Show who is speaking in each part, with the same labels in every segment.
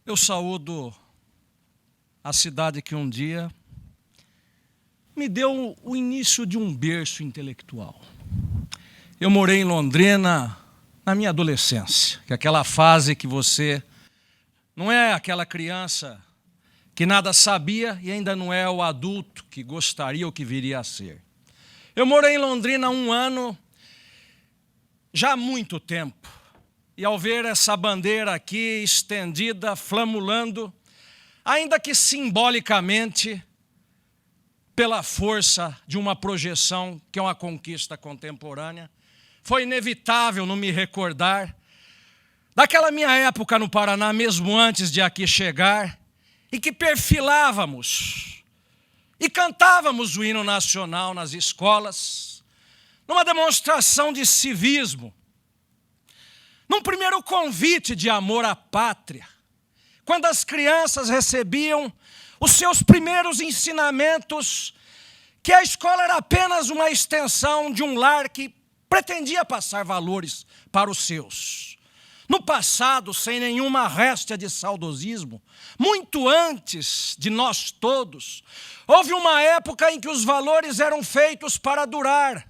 Speaker 1: Eu saúdo a cidade que um dia me deu o início de um berço intelectual. Eu morei em Londrina na minha adolescência, que é aquela fase que você não é aquela criança que nada sabia e ainda não é o adulto que gostaria ou que viria a ser. Eu morei em Londrina 1 ano, já há muito tempo, e ao ver essa bandeira aqui estendida, flamulando, ainda que simbolicamente, pela força de uma projeção que é uma conquista contemporânea, foi inevitável não me recordar daquela minha época no Paraná, mesmo antes de aqui chegar, e que perfilávamos e cantávamos o hino nacional nas escolas, numa demonstração de civismo, num primeiro convite de amor à pátria, quando as crianças recebiam os seus primeiros ensinamentos, que a escola era apenas uma extensão de um lar que pretendia passar valores para os seus. No passado, sem nenhuma réstia de saudosismo, muito antes de nós todos, houve uma época em que os valores eram feitos para durar.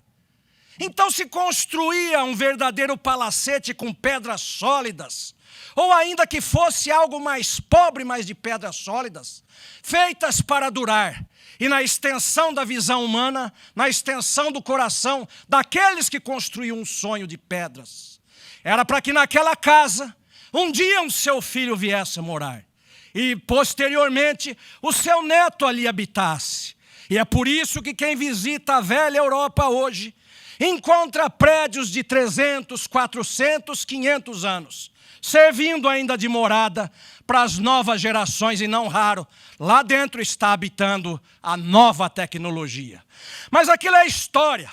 Speaker 1: Então se construía um verdadeiro palacete com pedras sólidas, ou ainda que fosse algo mais pobre, mas de pedras sólidas, feitas para durar. E na extensão da visão humana, na extensão do coração daqueles que construíam um sonho de pedras, era para que naquela casa, um dia um seu filho viesse a morar. E posteriormente, o seu neto ali habitasse. E é por isso que quem visita a velha Europa hoje, encontra prédios de 300, 400, 500 anos, servindo ainda de morada para as novas gerações, e não raro, lá dentro está habitando a nova tecnologia. Mas aquilo é história.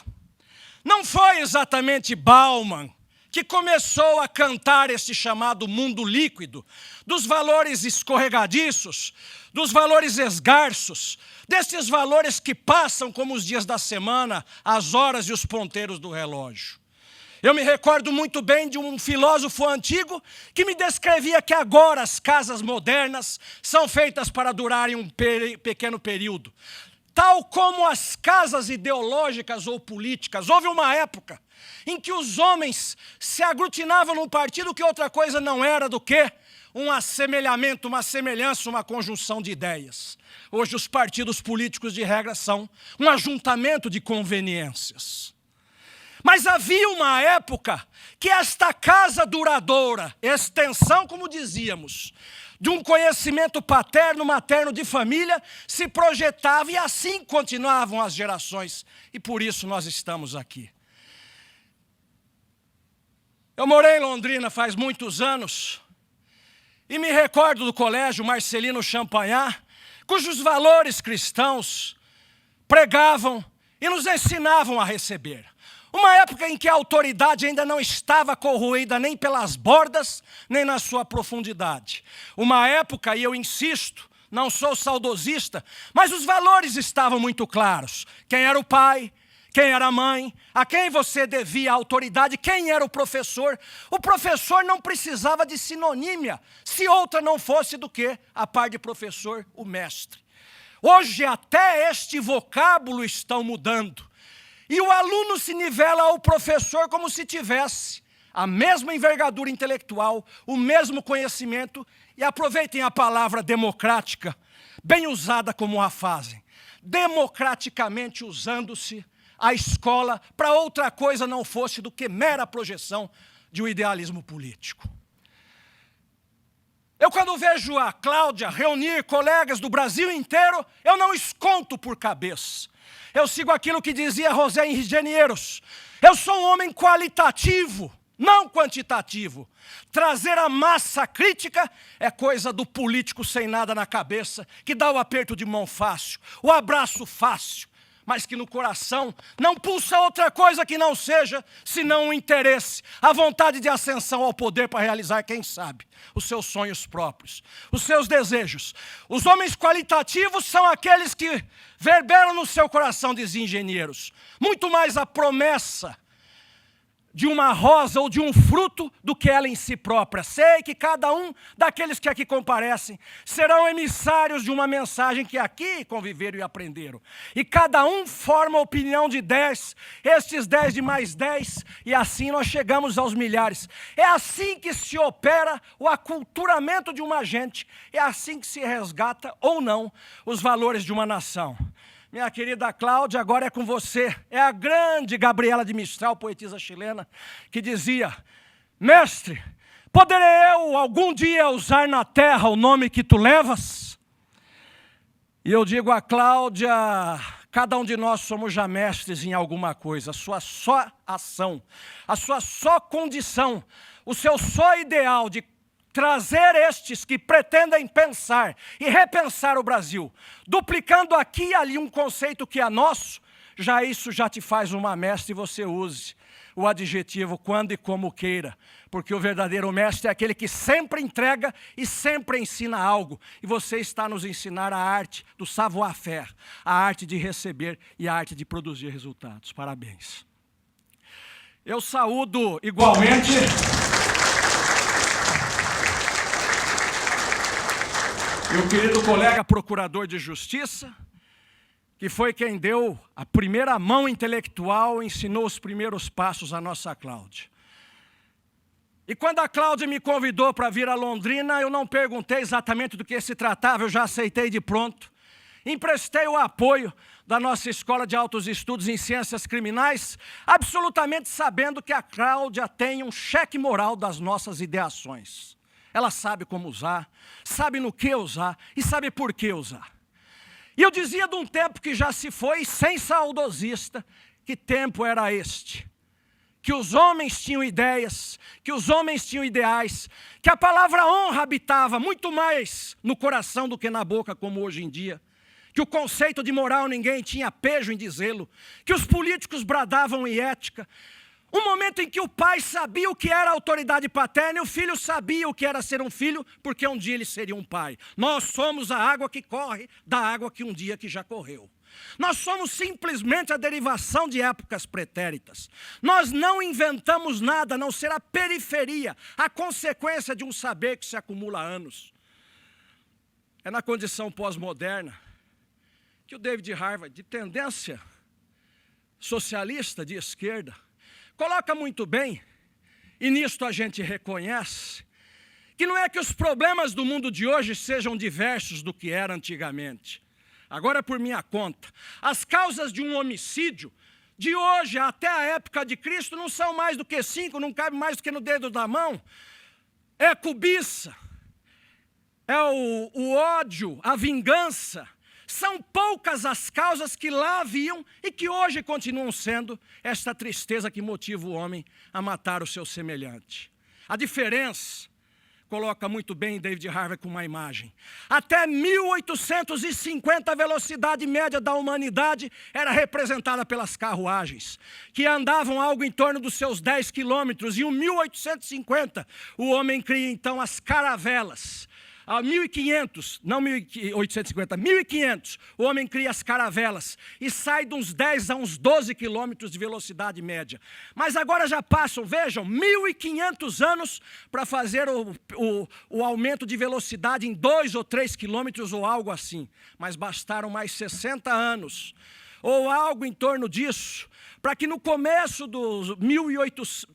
Speaker 1: Não foi exatamente Bauman que começou a cantar esse chamado mundo líquido, dos valores escorregadiços, dos valores esgarços, desses valores que passam como os dias da semana, as horas e os ponteiros do relógio. Eu me recordo muito bem de um filósofo antigo que me descrevia que agora as casas modernas são feitas para durarem um pequeno período. Tal como as casas ideológicas ou políticas. Houve uma época em que os homens se aglutinavam num partido que outra coisa não era do que um assemelhamento, uma semelhança, uma conjunção de ideias. Hoje os partidos políticos de regra são um ajuntamento de conveniências. Mas havia uma época que esta casa duradoura, extensão, como dizíamos, de um conhecimento paterno, materno de família, se projetava e assim continuavam as gerações. E por isso nós estamos aqui. Eu morei em Londrina faz muitos anos e me recordo do colégio Marcelino Champagnat, cujos valores cristãos pregavam e nos ensinavam a receber. Uma época em que a autoridade ainda não estava corroída nem pelas bordas, nem na sua profundidade. Uma época, e eu insisto, não sou saudosista, mas os valores estavam muito claros. Quem era o pai, quem era a mãe, a quem você devia a autoridade, quem era o professor. O professor não precisava de sinonímia, se outra não fosse do que, a par de professor, o mestre. Hoje até este vocábulo estão mudando. E o aluno se nivela ao professor como se tivesse a mesma envergadura intelectual, o mesmo conhecimento, e aproveitem a palavra democrática, bem usada como a fazem, democraticamente usando-se a escola para outra coisa não fosse do que mera projeção de um idealismo político. Eu, quando vejo a Cláudia reunir colegas do Brasil inteiro, eu não esconto por cabeça. Eu sigo aquilo que dizia José Engenheiros. Eu sou um homem qualitativo, não quantitativo. Trazer a massa crítica é coisa do político sem nada na cabeça, que dá o aperto de mão fácil, o abraço fácil, mas que no coração não pulsa outra coisa que não seja, senão o interesse, a vontade de ascensão ao poder para realizar, quem sabe, os seus sonhos próprios, os seus desejos. Os homens qualitativos são aqueles que verberam no seu coração, dizia Engenheiros, muito mais a promessa de uma rosa ou de um fruto do que ela em si própria. Sei que cada um daqueles que aqui comparecem serão emissários de uma mensagem que aqui conviveram e aprenderam. E cada um forma a opinião de 10, estes 10 de mais 10, e assim nós chegamos aos milhares. É assim que se opera o aculturamento de uma gente, é assim que se resgata ou não os valores de uma nação. Minha querida Cláudia, agora é com você. É a grande Gabriela de Mistral, poetisa chilena, que dizia: mestre, poderei eu algum dia usar na terra o nome que tu levas? E eu digo a Cláudia, cada um de nós somos já mestres em alguma coisa. A sua só ação, a sua só condição, o seu só ideal de trazer estes que pretendem pensar e repensar o Brasil, duplicando aqui e ali um conceito que é nosso, isso já te faz uma mestre, e você use o adjetivo quando e como queira, porque o verdadeiro mestre é aquele que sempre entrega e sempre ensina algo, e você está nos ensinar a arte do savoir-faire, a arte de receber e a arte de produzir resultados. Parabéns. Eu saúdo igualmente meu querido colega procurador de justiça, que foi quem deu a primeira mão intelectual, ensinou os primeiros passos à nossa Cláudia. E quando a Cláudia me convidou para vir a Londrina, eu não perguntei exatamente do que se tratava, eu já aceitei de pronto. Emprestei o apoio da nossa Escola de Altos Estudos em Ciências Criminais, absolutamente sabendo que a Cláudia tem um cheque moral das nossas ideações. Ela sabe como usar, sabe no que usar e sabe por que usar. E eu dizia de um tempo que já se foi, sem saudosista, que tempo era este? Que os homens tinham ideias, que os homens tinham ideais, que a palavra honra habitava muito mais no coração do que na boca, como hoje em dia. Que o conceito de moral ninguém tinha pejo em dizê-lo, que os políticos bradavam em ética. Um momento em que o pai sabia o que era autoridade paterna e o filho sabia o que era ser um filho, porque um dia ele seria um pai. Nós somos a água que corre da água que um dia que já correu. Nós somos simplesmente a derivação de épocas pretéritas. Nós não inventamos nada, a não ser a periferia, a consequência de um saber que se acumula há anos. É na condição pós-moderna que o David Harvard, de tendência socialista de esquerda, coloca muito bem, e nisto a gente reconhece, que não é que os problemas do mundo de hoje sejam diversos do que era antigamente. Agora, por minha conta, as causas de um homicídio, de hoje até a época de Cristo, não são mais do que 5, não cabe mais do que no dedo da mão. É a cobiça, é o ódio, a vingança. São poucas as causas que lá haviam e que hoje continuam sendo esta tristeza que motiva o homem a matar o seu semelhante. A diferença, coloca muito bem David Harvey com uma imagem. Até 1850 a velocidade média da humanidade era representada pelas carruagens, que andavam algo em torno dos seus 10 quilômetros. E em 1850 o homem cria então as caravelas. A 1500, não 1850, 1500, o homem cria as caravelas e sai de uns 10 a uns 12 quilômetros de velocidade média. Mas agora já passam, vejam, 1500 anos para fazer o aumento de velocidade em 2 ou 3 quilômetros ou algo assim. Mas bastaram mais 60 anos, ou algo em torno disso, para que no começo dos 1800,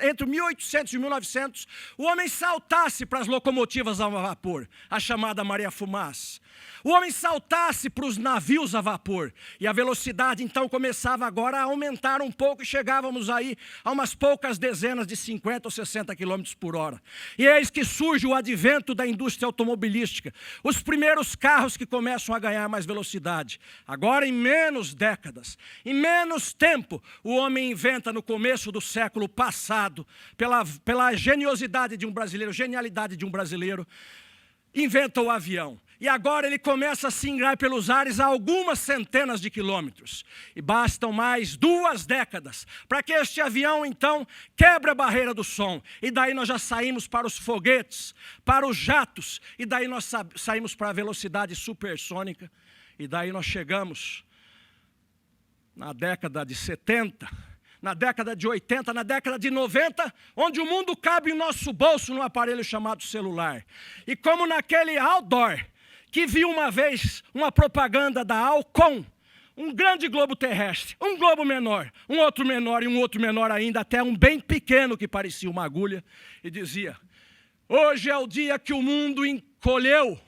Speaker 1: entre 1800 e 1900, o homem saltasse para as locomotivas a vapor, a chamada Maria Fumaça. O homem saltasse para os navios a vapor, e a velocidade então começava agora a aumentar um pouco, e chegávamos aí a umas poucas dezenas de 50 ou 60 quilômetros por hora. E eis que surge o advento da indústria automobilística, os primeiros carros que começam a ganhar mais velocidade. Agora, em menos décadas, em menos tempo, o homem inventa no começo do século passado, pela genialidade de um brasileiro, inventa o avião. E agora ele começa a singrar pelos ares a algumas centenas de quilômetros. E bastam mais 2 décadas para que este avião, então, quebre a barreira do som. E daí nós já saímos para os foguetes, para os jatos. E daí nós saímos para a velocidade supersônica. E daí nós chegamos, na década de 70, na década de 80, na década de 90, onde o mundo cabe em nosso bolso num aparelho chamado celular. E como naquele outdoor, que vi uma vez uma propaganda da Alcon, um grande globo terrestre, um globo menor, um outro menor e um outro menor ainda, até um bem pequeno que parecia uma agulha, e dizia: hoje é o dia que o mundo encolheu,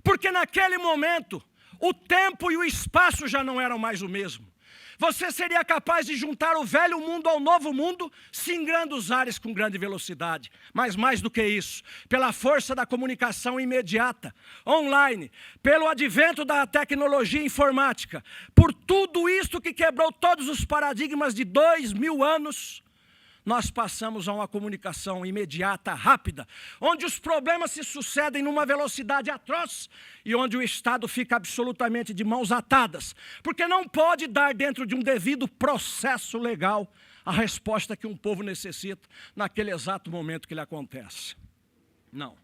Speaker 1: porque naquele momento o tempo e o espaço já não eram mais o mesmo. Você seria capaz de juntar o velho mundo ao novo mundo, singrando os ares com grande velocidade. Mas mais do que isso, pela força da comunicação imediata, online, pelo advento da tecnologia informática, por tudo isso que quebrou todos os paradigmas de 2000 anos, nós passamos a uma comunicação imediata, rápida, onde os problemas se sucedem numa velocidade atroz e onde o Estado fica absolutamente de mãos atadas, porque não pode dar dentro de um devido processo legal a resposta que um povo necessita naquele exato momento que ele acontece. Não.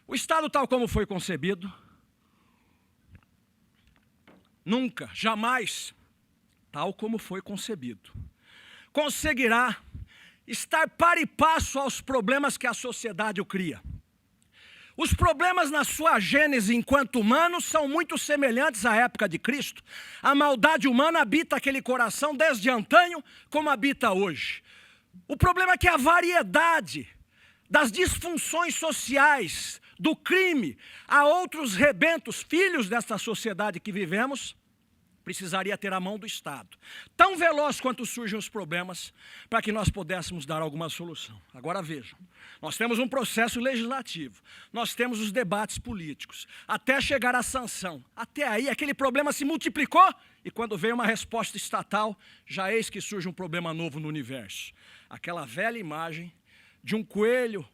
Speaker 1: O Estado, tal como foi concebido, nunca, jamais, tal como foi concebido, conseguirá estar par e passo aos problemas que a sociedade o cria. Os problemas na sua gênese enquanto humanos são muito semelhantes à época de Cristo. A maldade humana habita aquele coração desde antanho, como habita hoje. O problema é que a variedade das disfunções sociais, do crime, a outros rebentos, filhos desta sociedade que vivemos, precisaria ter a mão do Estado, tão veloz quanto surgem os problemas, para que nós pudéssemos dar alguma solução. Agora vejam, nós temos um processo legislativo, nós temos os debates políticos, até chegar à sanção. Até aí aquele problema se multiplicou, e quando veio uma resposta estatal, já eis que surge um problema novo no universo. Aquela velha imagem de um coelho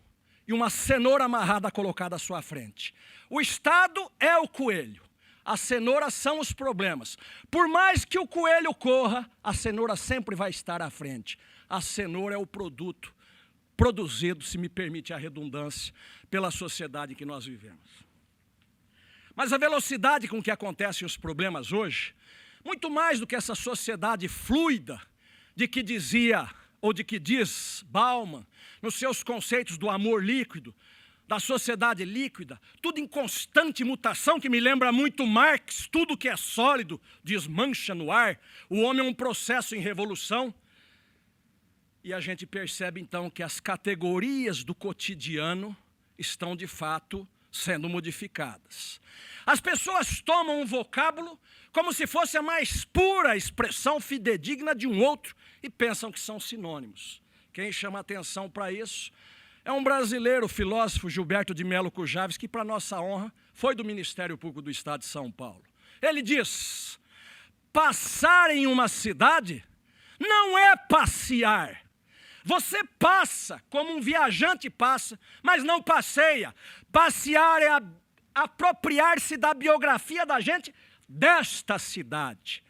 Speaker 1: e uma cenoura amarrada colocada à sua frente. O Estado é o coelho. A cenoura são os problemas. Por mais que o coelho corra, a cenoura sempre vai estar à frente. A cenoura é o produto produzido, se me permite a redundância, pela sociedade em que nós vivemos. Mas a velocidade com que acontecem os problemas hoje, muito mais do que essa sociedade fluida, de que dizia, ou de que diz Bauman, nos seus conceitos do amor líquido, da sociedade líquida, tudo em constante mutação, que me lembra muito Marx, tudo que é sólido desmancha no ar, o homem é um processo em revolução. E a gente percebe então que as categorias do cotidiano estão de fato sendo modificadas. As pessoas tomam um vocábulo como se fosse a mais pura expressão fidedigna de um outro e pensam que são sinônimos. Quem chama atenção para isso é um brasileiro, o filósofo Gilberto de Melo Cujaves, que, para nossa honra, foi do Ministério Público do Estado de São Paulo. Ele diz: passar em uma cidade não é passear. Você passa como um viajante passa, mas não passeia. Passear é apropriar-se da biografia da gente desta cidade.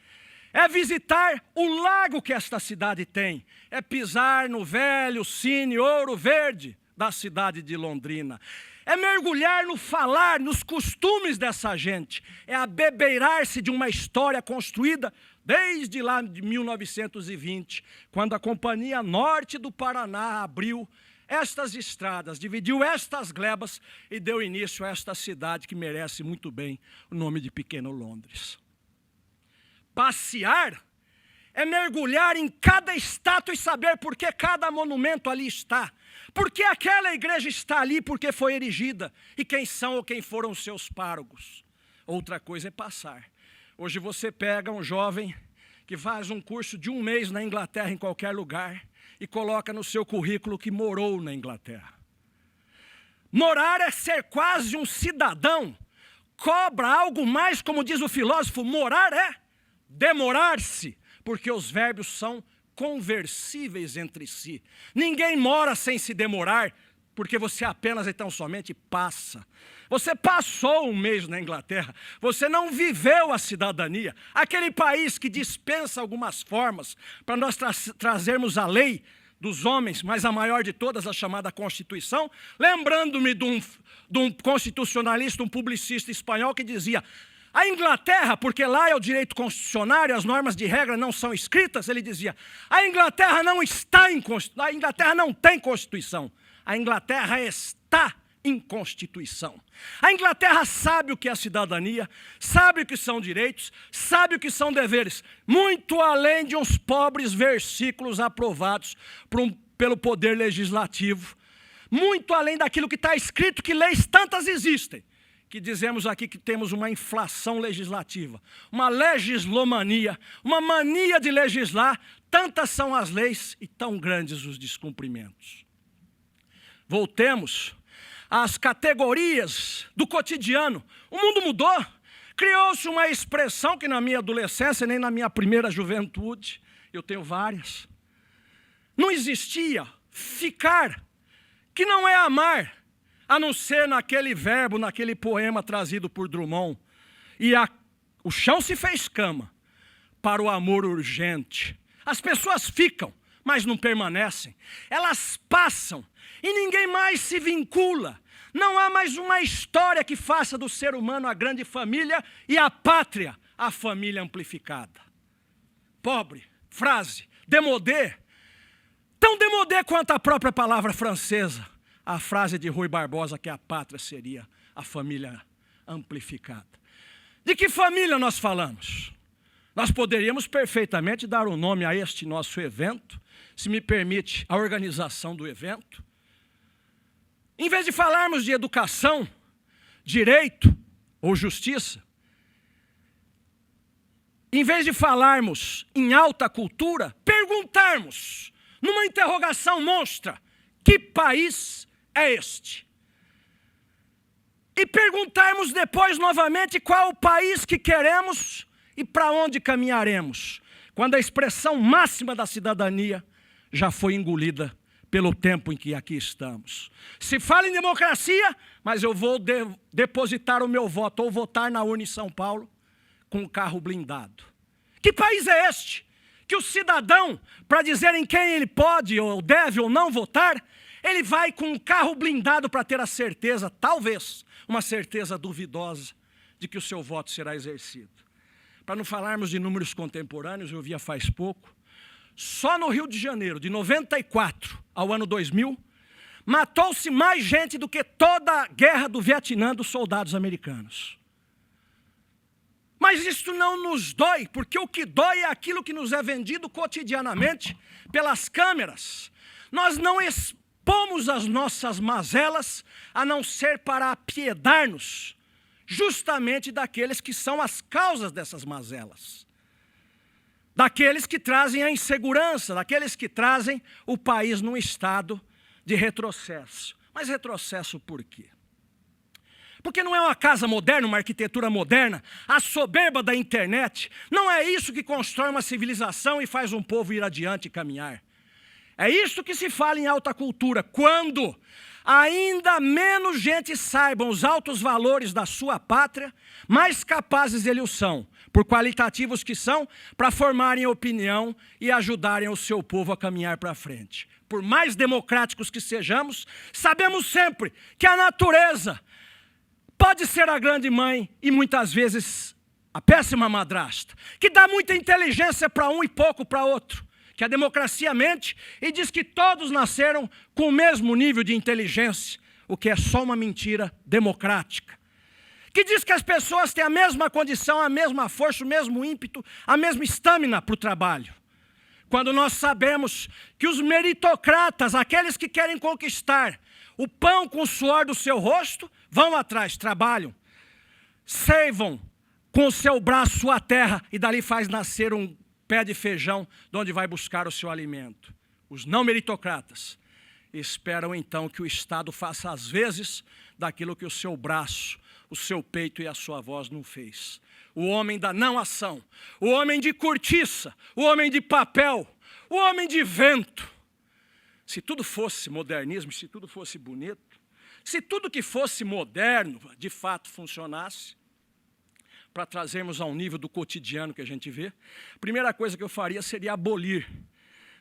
Speaker 1: É visitar o lago que esta cidade tem. É pisar no velho Cine Ouro Verde da cidade de Londrina. É mergulhar no falar, nos costumes dessa gente. É abebeirar-se de uma história construída desde lá de 1920, quando a Companhia Norte do Paraná abriu estas estradas, dividiu estas glebas e deu início a esta cidade que merece muito bem o nome de Pequeno Londres. Passear é mergulhar em cada estátua e saber por que cada monumento ali está. Por que aquela igreja está ali, porque foi erigida. E quem são ou quem foram os seus párocos. Outra coisa é passar. Hoje você pega um jovem que faz um curso de 1 mês na Inglaterra, em qualquer lugar, e coloca no seu currículo que morou na Inglaterra. Morar é ser quase um cidadão. Cobra algo mais, como diz o filósofo, morar é demorar-se, porque os verbos são conversíveis entre si. Ninguém mora sem se demorar, porque você apenas e tão somente passa. Você passou 1 mês na Inglaterra, você não viveu a cidadania, aquele país que dispensa algumas formas para nós trazermos a lei dos homens, mas a maior de todas, a chamada Constituição, lembrando-me de um constitucionalista, um publicista espanhol que dizia: A Inglaterra, porque lá é o direito constitucional e as normas de regra não são escritas, ele dizia, a Inglaterra não tem Constituição. A Inglaterra está em Constituição. A Inglaterra sabe o que é cidadania, sabe o que são direitos, sabe o que são deveres, muito além de uns pobres versículos aprovados pelo poder legislativo, muito além daquilo que está escrito, que leis tantas existem, que dizemos aqui que temos uma inflação legislativa, uma legislomania, uma mania de legislar, tantas são as leis e tão grandes os descumprimentos. Voltemos às categorias do cotidiano. O mundo mudou, criou-se uma expressão que na minha adolescência, nem na minha primeira juventude, eu tenho várias, não existia ficar, que não é amar, a não ser naquele verbo, naquele poema trazido por Drummond. E o chão se fez cama para o amor urgente. As pessoas ficam, mas não permanecem. Elas passam e ninguém mais se vincula. Não há mais uma história que faça do ser humano a grande família e a pátria a família amplificada. Pobre, frase, démodé, tão démodé quanto a própria palavra francesa. A frase de Rui Barbosa que a pátria seria a família amplificada. De que família nós falamos? Nós poderíamos perfeitamente dar um nome a este nosso evento, se me permite a organização do evento. Em vez de falarmos de educação, direito ou justiça, em vez de falarmos em alta cultura, perguntarmos, numa interrogação monstra, que país é este? E perguntarmos depois novamente qual o país que queremos e para onde caminharemos, quando a expressão máxima da cidadania já foi engolida pelo tempo em que aqui estamos. Se fala em democracia, mas eu vou depositar o meu voto ou votar na urna em São Paulo com o carro blindado. Que país é este? Que o cidadão, para dizer em quem ele pode ou deve ou não votar, ele vai com um carro blindado para ter a certeza, talvez, uma certeza duvidosa de que o seu voto será exercido. Para não falarmos de números contemporâneos, eu via faz pouco, só no Rio de Janeiro, de 94 ao ano 2000, matou-se mais gente do que toda a guerra do Vietnã dos soldados americanos. Mas isso não nos dói, porque o que dói é aquilo que nos é vendido cotidianamente pelas câmeras. Nós não expomos as nossas mazelas, a não ser para apiedar-nos justamente daqueles que são as causas dessas mazelas. Daqueles que trazem a insegurança, daqueles que trazem o país num estado de retrocesso. Mas retrocesso por quê? Porque não é uma casa moderna, uma arquitetura moderna, a soberba da internet. Não é isso que constrói uma civilização e faz um povo ir adiante e caminhar. É isso que se fala em alta cultura, quando ainda menos gente saibam os altos valores da sua pátria, mais capazes eles são, por qualitativos que são, para formarem opinião e ajudarem o seu povo a caminhar para frente. Por mais democráticos que sejamos, sabemos sempre que a natureza pode ser a grande mãe e muitas vezes a péssima madrasta, que dá muita inteligência para um e pouco para outro, que a democracia mente e diz que todos nasceram com o mesmo nível de inteligência, o que é só uma mentira democrática, que diz que as pessoas têm a mesma condição, a mesma força, o mesmo ímpeto, a mesma estamina para o trabalho. Quando nós sabemos que os meritocratas, aqueles que querem conquistar o pão com o suor do seu rosto, vão atrás, trabalham, seivam com o seu braço a terra e dali faz nascer um pé de feijão de onde vai buscar o seu alimento. Os não meritocratas esperam então que o Estado faça às vezes daquilo que o seu braço, o seu peito e a sua voz não fez. O homem da não ação, o homem de cortiça, o homem de papel, o homem de vento. Se tudo fosse modernismo, se tudo fosse bonito, se tudo que fosse moderno de fato funcionasse, para trazermos ao nível do cotidiano que a gente vê, a primeira coisa que eu faria seria abolir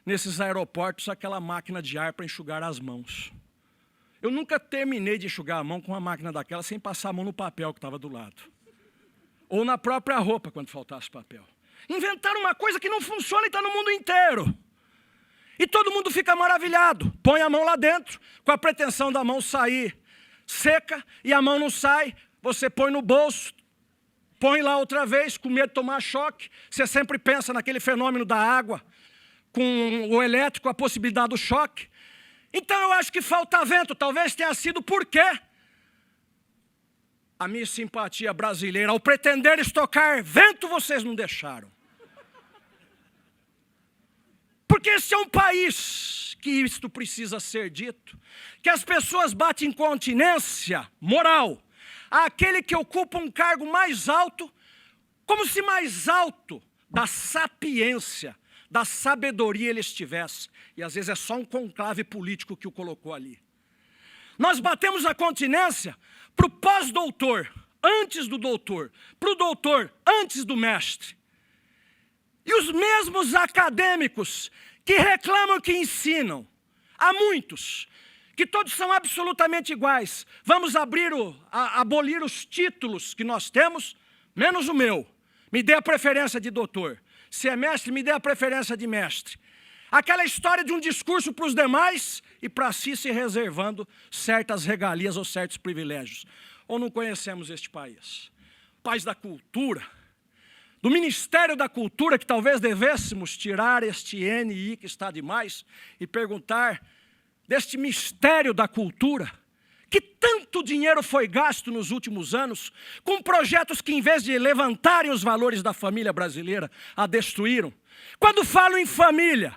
Speaker 1: nesses aeroportos aquela máquina de ar para enxugar as mãos. Eu nunca terminei de enxugar a mão com uma máquina daquela sem passar a mão no papel que estava do lado. Ou na própria roupa, quando faltasse papel. Inventaram uma coisa que não funciona e está no mundo inteiro. E todo mundo fica maravilhado. Põe a mão lá dentro, com a pretensão da mão sair seca, e a mão não sai, você põe no bolso, põe lá outra vez, com medo de tomar choque. Você sempre pensa naquele fenômeno da água, com o elétrico, a possibilidade do choque. Então eu acho que falta vento, talvez tenha sido porque a minha simpatia brasileira, ao pretender estocar vento, vocês não deixaram. Porque esse é um país que isto precisa ser dito, que as pessoas batem continência moral àquele que ocupa um cargo mais alto, como se mais alto da sapiência, da sabedoria ele estivesse. E às vezes é só um conclave político que o colocou ali. Nós batemos a continência para o pós-doutor, antes do doutor, para o doutor, antes do mestre. E os mesmos acadêmicos que reclamam que ensinam, há muitos, que todos são absolutamente iguais. Vamos abolir os títulos que nós temos, menos o meu. Me dê a preferência de doutor. Se é mestre, me dê a preferência de mestre. Aquela história de um discurso para os demais e para si se reservando certas regalias ou certos privilégios. Ou não conhecemos este país? País da cultura, do Ministério da Cultura, que talvez devêssemos tirar este NI que está demais e perguntar deste mistério da cultura, que tanto dinheiro foi gasto nos últimos anos com projetos que, em vez de levantarem os valores da família brasileira, a destruíram. Quando falo em família,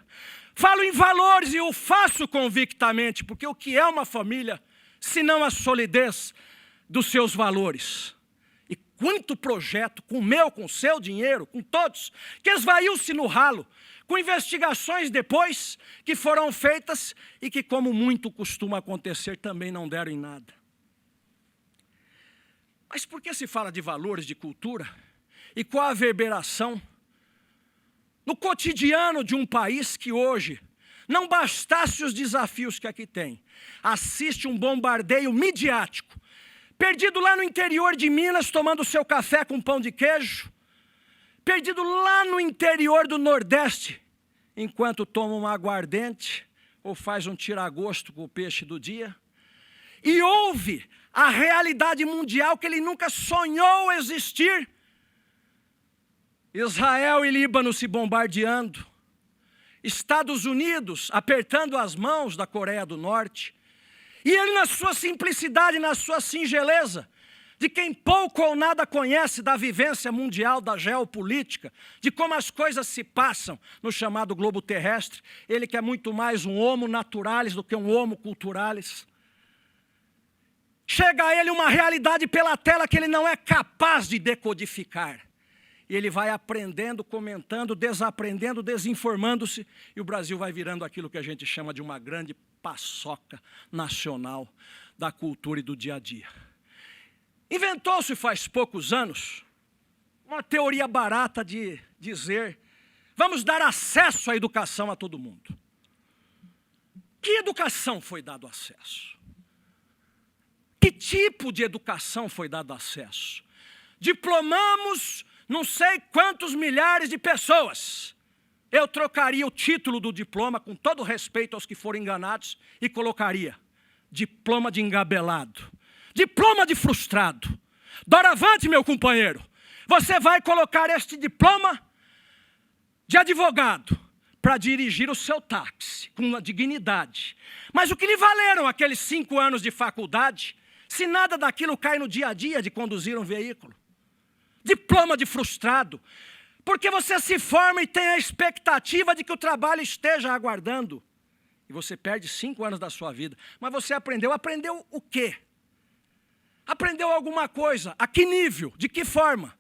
Speaker 1: falo em valores e o faço convictamente, porque o que é uma família, se não a solidez dos seus valores? E quanto projeto, com o meu, com o seu dinheiro, com todos, que esvaiu-se no ralo, com investigações depois que foram feitas e que, como muito costuma acontecer, também não deram em nada. Mas por que se fala de valores, de cultura? E qual a reverberação no cotidiano de um país que hoje, não bastasse os desafios que aqui tem, assiste um bombardeio midiático, perdido lá no interior de Minas, tomando seu café com pão de queijo, perdido lá no interior do Nordeste, enquanto toma um aguardente ou faz um tiragosto com o peixe do dia, e ouve a realidade mundial que ele nunca sonhou existir. Israel e Líbano se bombardeando, Estados Unidos apertando as mãos da Coreia do Norte, e ele na sua simplicidade, na sua singeleza, de quem pouco ou nada conhece da vivência mundial, da geopolítica, de como as coisas se passam no chamado globo terrestre, ele que é muito mais um homo naturalis do que um homo culturalis. Chega a ele uma realidade pela tela que ele não é capaz de decodificar. E ele vai aprendendo, comentando, desaprendendo, desinformando-se, e o Brasil vai virando aquilo que a gente chama de uma grande paçoca nacional da cultura e do dia a dia. Inventou-se faz poucos anos uma teoria barata de dizer: vamos dar acesso à educação a todo mundo. Que educação foi dado acesso? Que tipo de educação foi dado acesso? Diplomamos não sei quantos milhares de pessoas. Eu trocaria o título do diploma, com todo respeito aos que foram enganados, e colocaria: diploma de engabelado. Diploma de frustrado. Doravante, meu companheiro, você vai colocar este diploma de advogado para dirigir o seu táxi com uma dignidade. Mas o que lhe valeram aqueles 5 anos de faculdade, se nada daquilo cai no dia a dia de conduzir um veículo? Diploma de frustrado, porque você se forma e tem a expectativa de que o trabalho esteja aguardando. E você perde 5 anos da sua vida. Mas você aprendeu o quê? Aprendeu alguma coisa? A que nível? De que forma?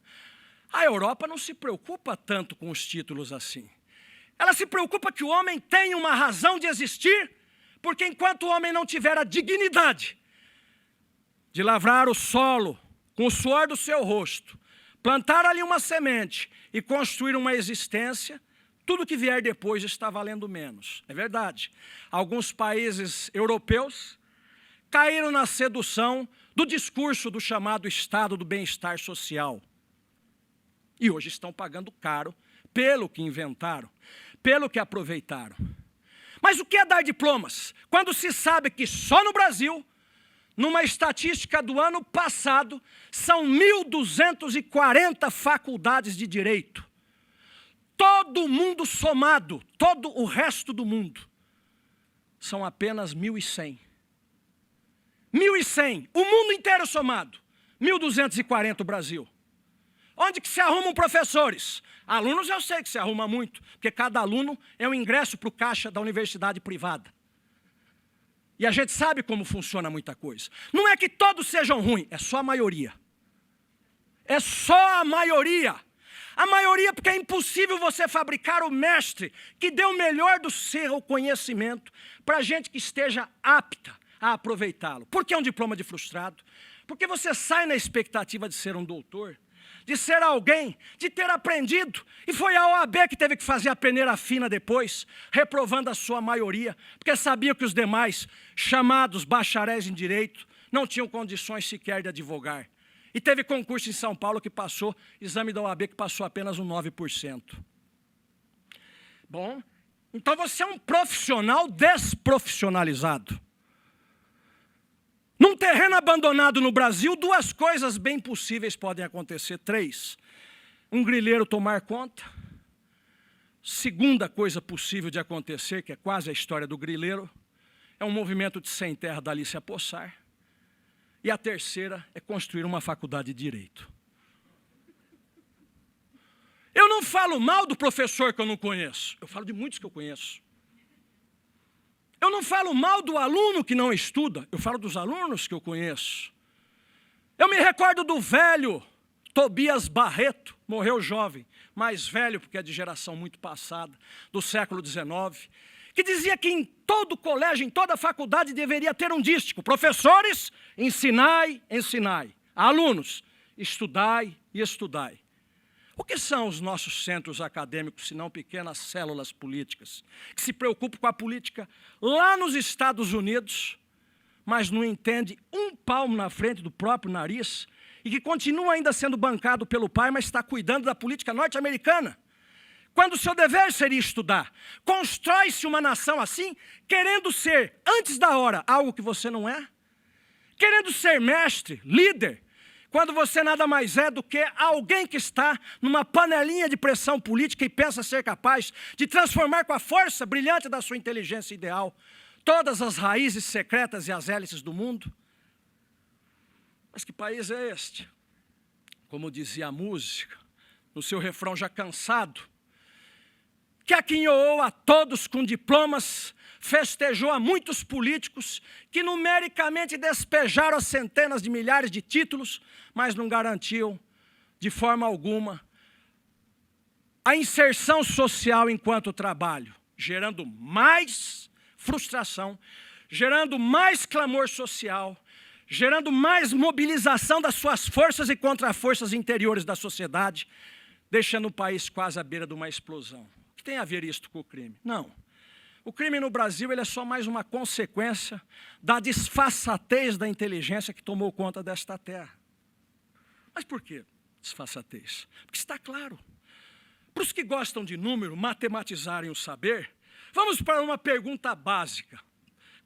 Speaker 1: A Europa não se preocupa tanto com os títulos assim. Ela se preocupa que o homem tenha uma razão de existir, porque enquanto o homem não tiver a dignidade de lavrar o solo com o suor do seu rosto, plantar ali uma semente e construir uma existência, tudo que vier depois está valendo menos. É verdade. Alguns países europeus caíram na sedução do discurso do chamado estado do bem-estar social. E hoje estão pagando caro pelo que inventaram, pelo que aproveitaram. Mas o que é dar diplomas? Quando se sabe que só no Brasil, numa estatística do ano passado, são 1.240 faculdades de direito. Todo mundo somado, todo o resto do mundo, são apenas 1.100. 1.100, o mundo inteiro somado, 1.240 o Brasil. Onde que se arrumam professores? Alunos eu sei que se arruma muito, porque cada aluno é um ingresso para o caixa da universidade privada. E a gente sabe como funciona muita coisa. Não é que todos sejam ruins, é só a maioria. É só a maioria. A maioria porque é impossível você fabricar o mestre que dê o melhor do seu conhecimento para gente que esteja apta a aproveitá-lo. Por que um diploma de frustrado? Porque você sai na expectativa de ser um doutor, de ser alguém, de ter aprendido. E foi a OAB que teve que fazer a peneira fina depois, reprovando a sua maioria, porque sabia que os demais, chamados bacharéis em direito, não tinham condições sequer de advogar. E teve concurso em São Paulo que passou, exame da OAB que passou apenas um 9%. Bom, então você é um profissional desprofissionalizado. Num terreno abandonado no Brasil, duas coisas bem possíveis podem acontecer. 3. Um grileiro tomar conta. Segunda coisa possível de acontecer, que é quase a história do grileiro, é um movimento de sem terra dali se apossar. E a terceira é construir uma faculdade de direito. Eu não falo mal do professor que eu não conheço, eu falo de muitos que eu conheço. Eu não falo mal do aluno que não estuda, eu falo dos alunos que eu conheço. Eu me recordo do velho Tobias Barreto, morreu jovem, mais velho porque é de geração muito passada, do século XIX, que dizia que em todo colégio, em toda faculdade deveria ter um dístico. Professores, ensinai, ensinai. Alunos, estudai e estudai. O que são os nossos centros acadêmicos, se não pequenas células políticas, que se preocupam com a política lá nos Estados Unidos, mas não entende um palmo na frente do próprio nariz, e que continua ainda sendo bancado pelo pai, mas está cuidando da política norte-americana, quando o seu dever seria estudar. Constrói-se uma nação assim, querendo ser, antes da hora, algo que você não é, querendo ser mestre, líder, quando você nada mais é do que alguém que está numa panelinha de pressão política e pensa ser capaz de transformar com a força brilhante da sua inteligência ideal todas as raízes secretas e as hélices do mundo. Mas que país é este? Como dizia a música, no seu refrão já cansado, que aquinhoou a todos com diplomas, festejou a muitos políticos que numericamente despejaram as centenas de milhares de títulos, mas não garantiam de forma alguma a inserção social enquanto trabalho, gerando mais frustração, gerando mais clamor social, gerando mais mobilização das suas forças e contra-forças interiores da sociedade, deixando o país quase à beira de uma explosão. O que tem a ver isto com o crime? Não. O crime no Brasil ele é só mais uma consequência da disfarçatez da inteligência que tomou conta desta terra. Mas por que disfarçatez? Porque está claro. Para os que gostam de número, matematizarem o saber, vamos para uma pergunta básica.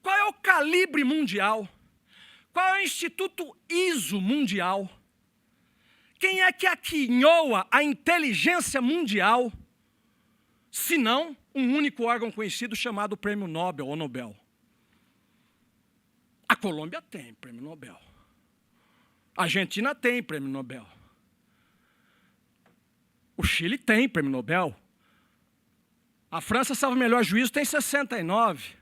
Speaker 1: Qual é o calibre mundial? Qual é o Instituto ISO mundial? Quem é que aquinhoa a inteligência mundial, se não um único órgão conhecido chamado Prêmio Nobel ou Nobel? A Colômbia tem Prêmio Nobel. A Argentina tem Prêmio Nobel. O Chile tem Prêmio Nobel. A França, salvo melhor juízo, tem 69.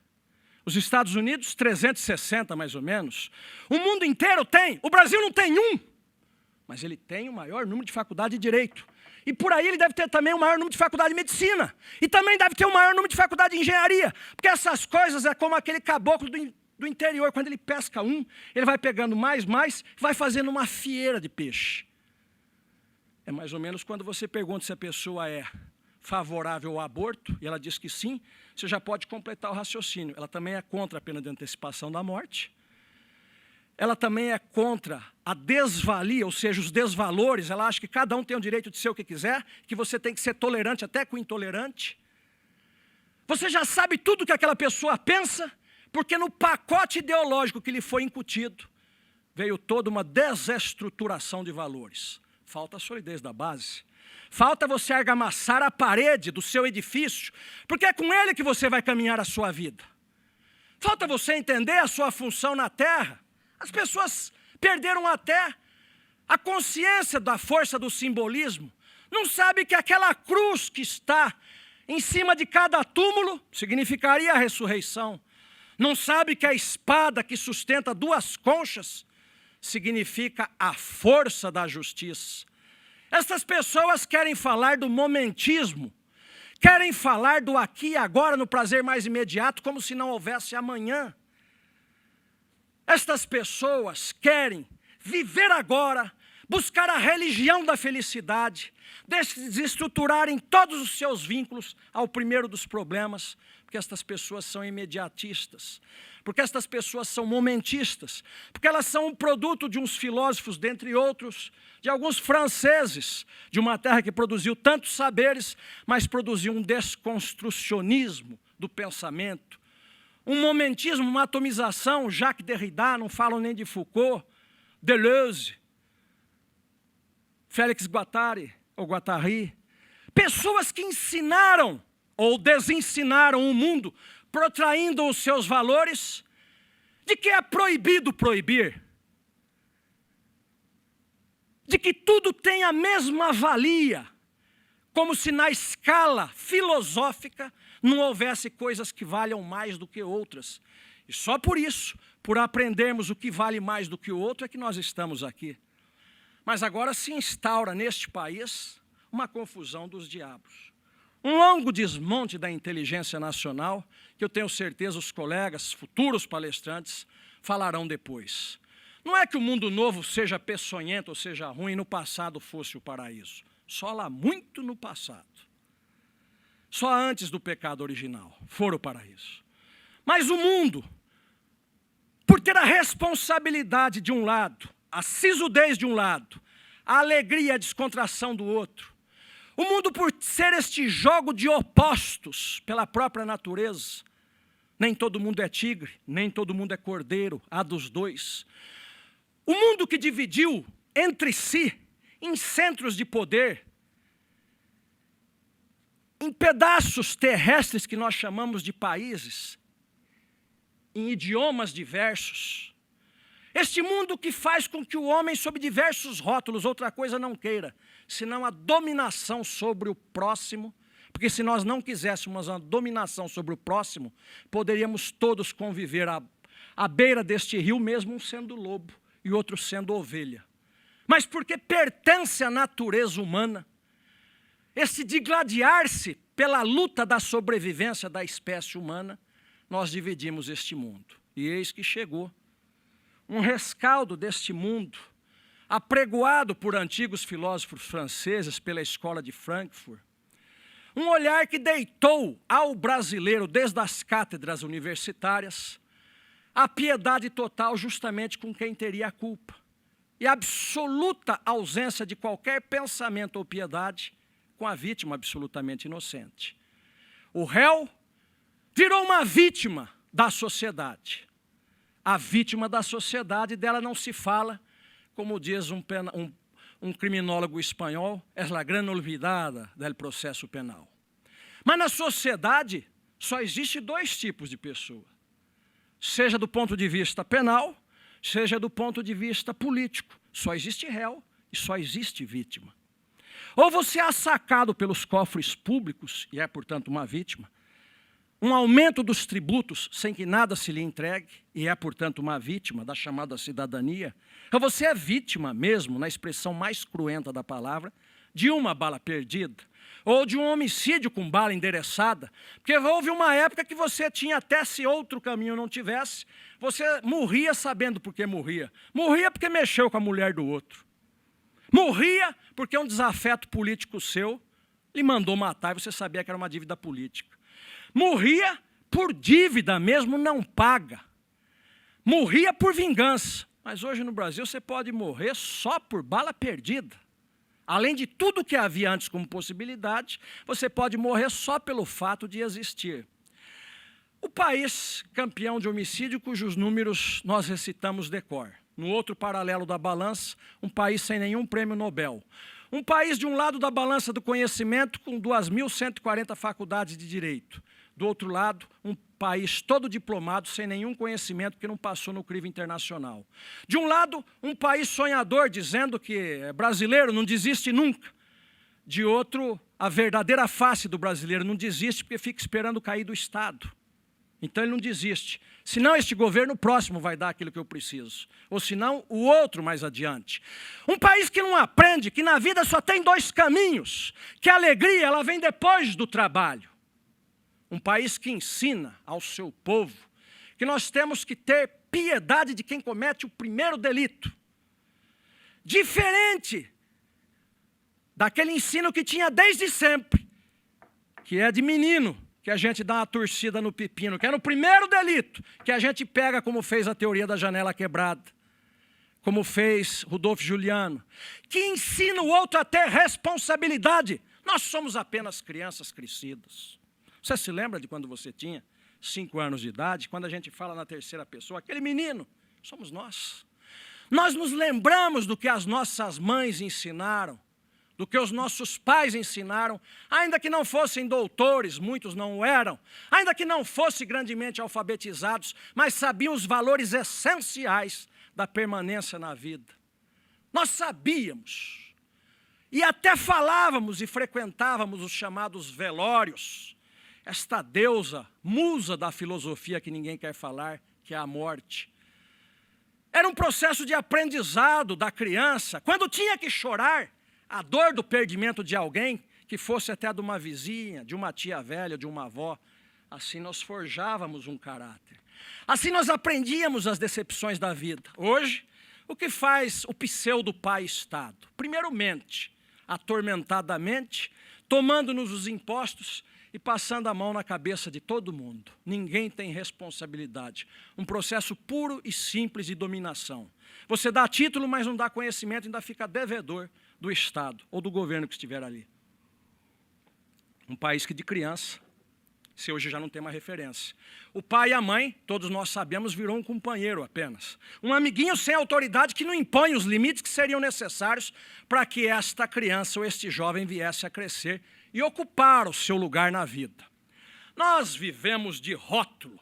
Speaker 1: Os Estados Unidos, 360 mais ou menos. O mundo inteiro tem. O Brasil não tem um. Mas ele tem o maior número de faculdade de Direito. E por aí ele deve ter também o maior número de faculdade de Medicina. E também deve ter o maior número de faculdade de Engenharia. Porque essas coisas é como aquele caboclo do interior. Quando ele pesca um, ele vai pegando mais, vai fazendo uma fieira de peixe. É mais ou menos quando você pergunta se a pessoa é favorável ao aborto, e ela diz que sim, você já pode completar o raciocínio. Ela também é contra a pena de antecipação da morte. Ela também é contra a desvalia, ou seja, os desvalores, ela acha que cada um tem o direito de ser o que quiser, que você tem que ser tolerante até com o intolerante. Você já sabe tudo que aquela pessoa pensa, porque no pacote ideológico que lhe foi incutido, veio toda uma desestruturação de valores. Falta a solidez da base. Falta você argamassar a parede do seu edifício, porque é com ele que você vai caminhar a sua vida. Falta você entender a sua função na terra. As pessoas perderam até a consciência da força do simbolismo. Não sabe que aquela cruz que está em cima de cada túmulo significaria a ressurreição. Não sabe que a espada que sustenta duas conchas significa a força da justiça. Essas pessoas querem falar do momentismo, querem falar do aqui e agora, no prazer mais imediato, como se não houvesse amanhã. Estas pessoas querem viver agora, buscar a religião da felicidade, desestruturarem todos os seus vínculos ao primeiro dos problemas, porque estas pessoas são imediatistas, porque estas pessoas são momentistas, porque elas são um produto de uns filósofos, dentre outros, de alguns franceses, de uma terra que produziu tantos saberes, mas produziu um desconstrucionismo do pensamento, um momentismo, uma atomização. Jacques Derrida, não falam nem de Foucault, Deleuze, Félix Guattari, pessoas que ensinaram ou desensinaram o mundo, protraindo os seus valores, de que é proibido proibir, de que tudo tem a mesma valia, como se na escala filosófica não houvesse coisas que valham mais do que outras. E só por isso, por aprendermos o que vale mais do que o outro, é que nós estamos aqui. Mas agora se instaura neste país uma confusão dos diabos. Um longo desmonte da inteligência nacional, que eu tenho certeza os colegas, futuros palestrantes, falarão depois. Não é que o mundo novo seja peçonhento ou seja ruim, no passado fosse o paraíso. Só lá muito no passado. Só antes do pecado original for o paraíso. Mas o mundo, por ter a responsabilidade de um lado, a sisudez de um lado, a alegria e a descontração do outro, o mundo, por ser este jogo de opostos pela própria natureza, nem todo mundo é tigre, nem todo mundo é cordeiro, há dos dois. O mundo que dividiu entre si, em centros de poder, em pedaços terrestres que nós chamamos de países, em idiomas diversos. Este mundo que faz com que o homem, sob diversos rótulos, outra coisa não queira, senão a dominação sobre o próximo, porque se nós não quiséssemos a dominação sobre o próximo, poderíamos todos conviver à beira deste rio, mesmo um sendo lobo e outro sendo ovelha. Mas porque pertence à natureza humana, esse digladiar-se pela luta da sobrevivência da espécie humana, nós dividimos este mundo. E eis que chegou um rescaldo deste mundo, apregoado por antigos filósofos franceses pela escola de Frankfurt, um olhar que deitou ao brasileiro, desde as cátedras universitárias, a piedade total justamente com quem teria a culpa, e a absoluta ausência de qualquer pensamento ou piedade com a vítima absolutamente inocente. O réu virou uma vítima da sociedade. A vítima da sociedade, dela não se fala, como diz um criminólogo espanhol, é la gran olvidada del processo penal. Mas na sociedade só existe dois tipos de pessoa, seja do ponto de vista penal, seja do ponto de vista político. Só existe réu e só existe vítima. Ou você é assacado pelos cofres públicos e é, portanto, uma vítima, um aumento dos tributos sem que nada se lhe entregue, e é, portanto, uma vítima da chamada cidadania. Então você é vítima mesmo, na expressão mais cruenta da palavra, de uma bala perdida, ou de um homicídio com bala endereçada, porque houve uma época que você tinha, até se outro caminho não tivesse, você morria sabendo por que morria. Morria porque mexeu com a mulher do outro. Morria porque um desafeto político seu lhe mandou matar e você sabia que era uma dívida política. Morria por dívida mesmo não paga. Morria por vingança. Mas hoje no Brasil você pode morrer só por bala perdida. Além de tudo que havia antes como possibilidade, você pode morrer só pelo fato de existir. O país campeão de homicídio, cujos números nós recitamos de cor. No outro paralelo da balança, um país sem nenhum prêmio Nobel. Um país de um lado da balança do conhecimento com 2.140 faculdades de direito. Do outro lado, um país todo diplomado, sem nenhum conhecimento, que não passou no crivo internacional. De um lado, um país sonhador, dizendo que é brasileiro, não desiste nunca. De outro, a verdadeira face do brasileiro não desiste porque fica esperando cair do Estado. Então ele não desiste. Senão este governo próximo vai dar aquilo que eu preciso. Ou senão o outro mais adiante. Um país que não aprende que na vida só tem dois caminhos. Que a alegria ela vem depois do trabalho. Um país que ensina ao seu povo que nós temos que ter piedade de quem comete o primeiro delito. Diferente daquele ensino que tinha desde sempre, que é de menino, que a gente dá uma torcida no pepino, que é no primeiro delito, que a gente pega como fez a teoria da janela quebrada, como fez Rudolfo Giuliano, que ensina o outro a ter responsabilidade. Nós somos apenas crianças crescidas. Você se lembra de quando você tinha 5 anos de idade, quando a gente fala na terceira pessoa, aquele menino, somos nós. Nós nos lembramos do que as nossas mães ensinaram, do que os nossos pais ensinaram, ainda que não fossem doutores, muitos não o eram, ainda que não fossem grandemente alfabetizados, mas sabiam os valores essenciais da permanência na vida. Nós sabíamos, e até falávamos e frequentávamos os chamados velórios, esta deusa, musa da filosofia que ninguém quer falar, que é a morte. Era um processo de aprendizado da criança, quando tinha que chorar, a dor do perdimento de alguém, que fosse até de uma vizinha, de uma tia velha, de uma avó, assim nós forjávamos um caráter. Assim nós aprendíamos as decepções da vida. Hoje, o que faz o pseudo pai-estado? Primeiro mente, atormentadamente, tomando-nos os impostos e passando a mão na cabeça de todo mundo. Ninguém tem responsabilidade. Um processo puro e simples de dominação. Você dá título, mas não dá conhecimento, ainda fica devedor do Estado ou do governo que estiver ali. Um país que de criança, se hoje já não tem uma referência. O pai e a mãe, todos nós sabemos, virou um companheiro apenas. Um amiguinho sem autoridade que não impõe os limites que seriam necessários para que esta criança ou este jovem viesse a crescer e ocupar o seu lugar na vida. Nós vivemos de rótulo.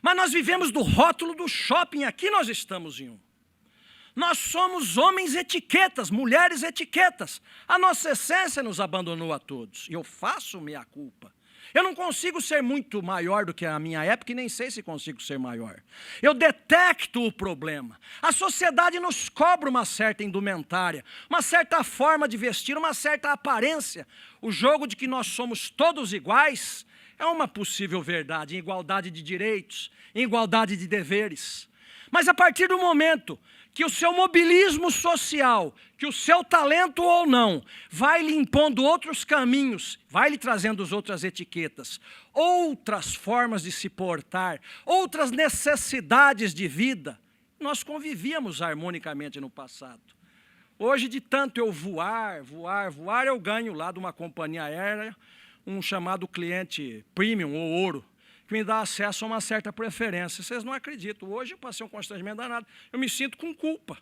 Speaker 1: Mas nós vivemos do rótulo do shopping, aqui nós estamos em um. Nós somos homens etiquetas, mulheres etiquetas. A nossa essência nos abandonou a todos. E eu faço minha culpa. Eu não consigo ser muito maior do que a minha época e nem sei se consigo ser maior. Eu detecto o problema. A sociedade nos cobra uma certa indumentária, uma certa forma de vestir, uma certa aparência. O jogo de que nós somos todos iguais é uma possível verdade, em igualdade de direitos, em igualdade de deveres. Mas a partir do momento que o seu mobilismo social, que o seu talento ou não, vai lhe impondo outros caminhos, vai lhe trazendo as outras etiquetas, outras formas de se portar, outras necessidades de vida, nós convivíamos harmonicamente no passado. Hoje, de tanto eu voar, eu ganho lá de uma companhia aérea, um chamado cliente premium ou ouro, que me dá acesso a uma certa preferência. Vocês não acreditam. Hoje eu passei um constrangimento danado. Eu me sinto com culpa.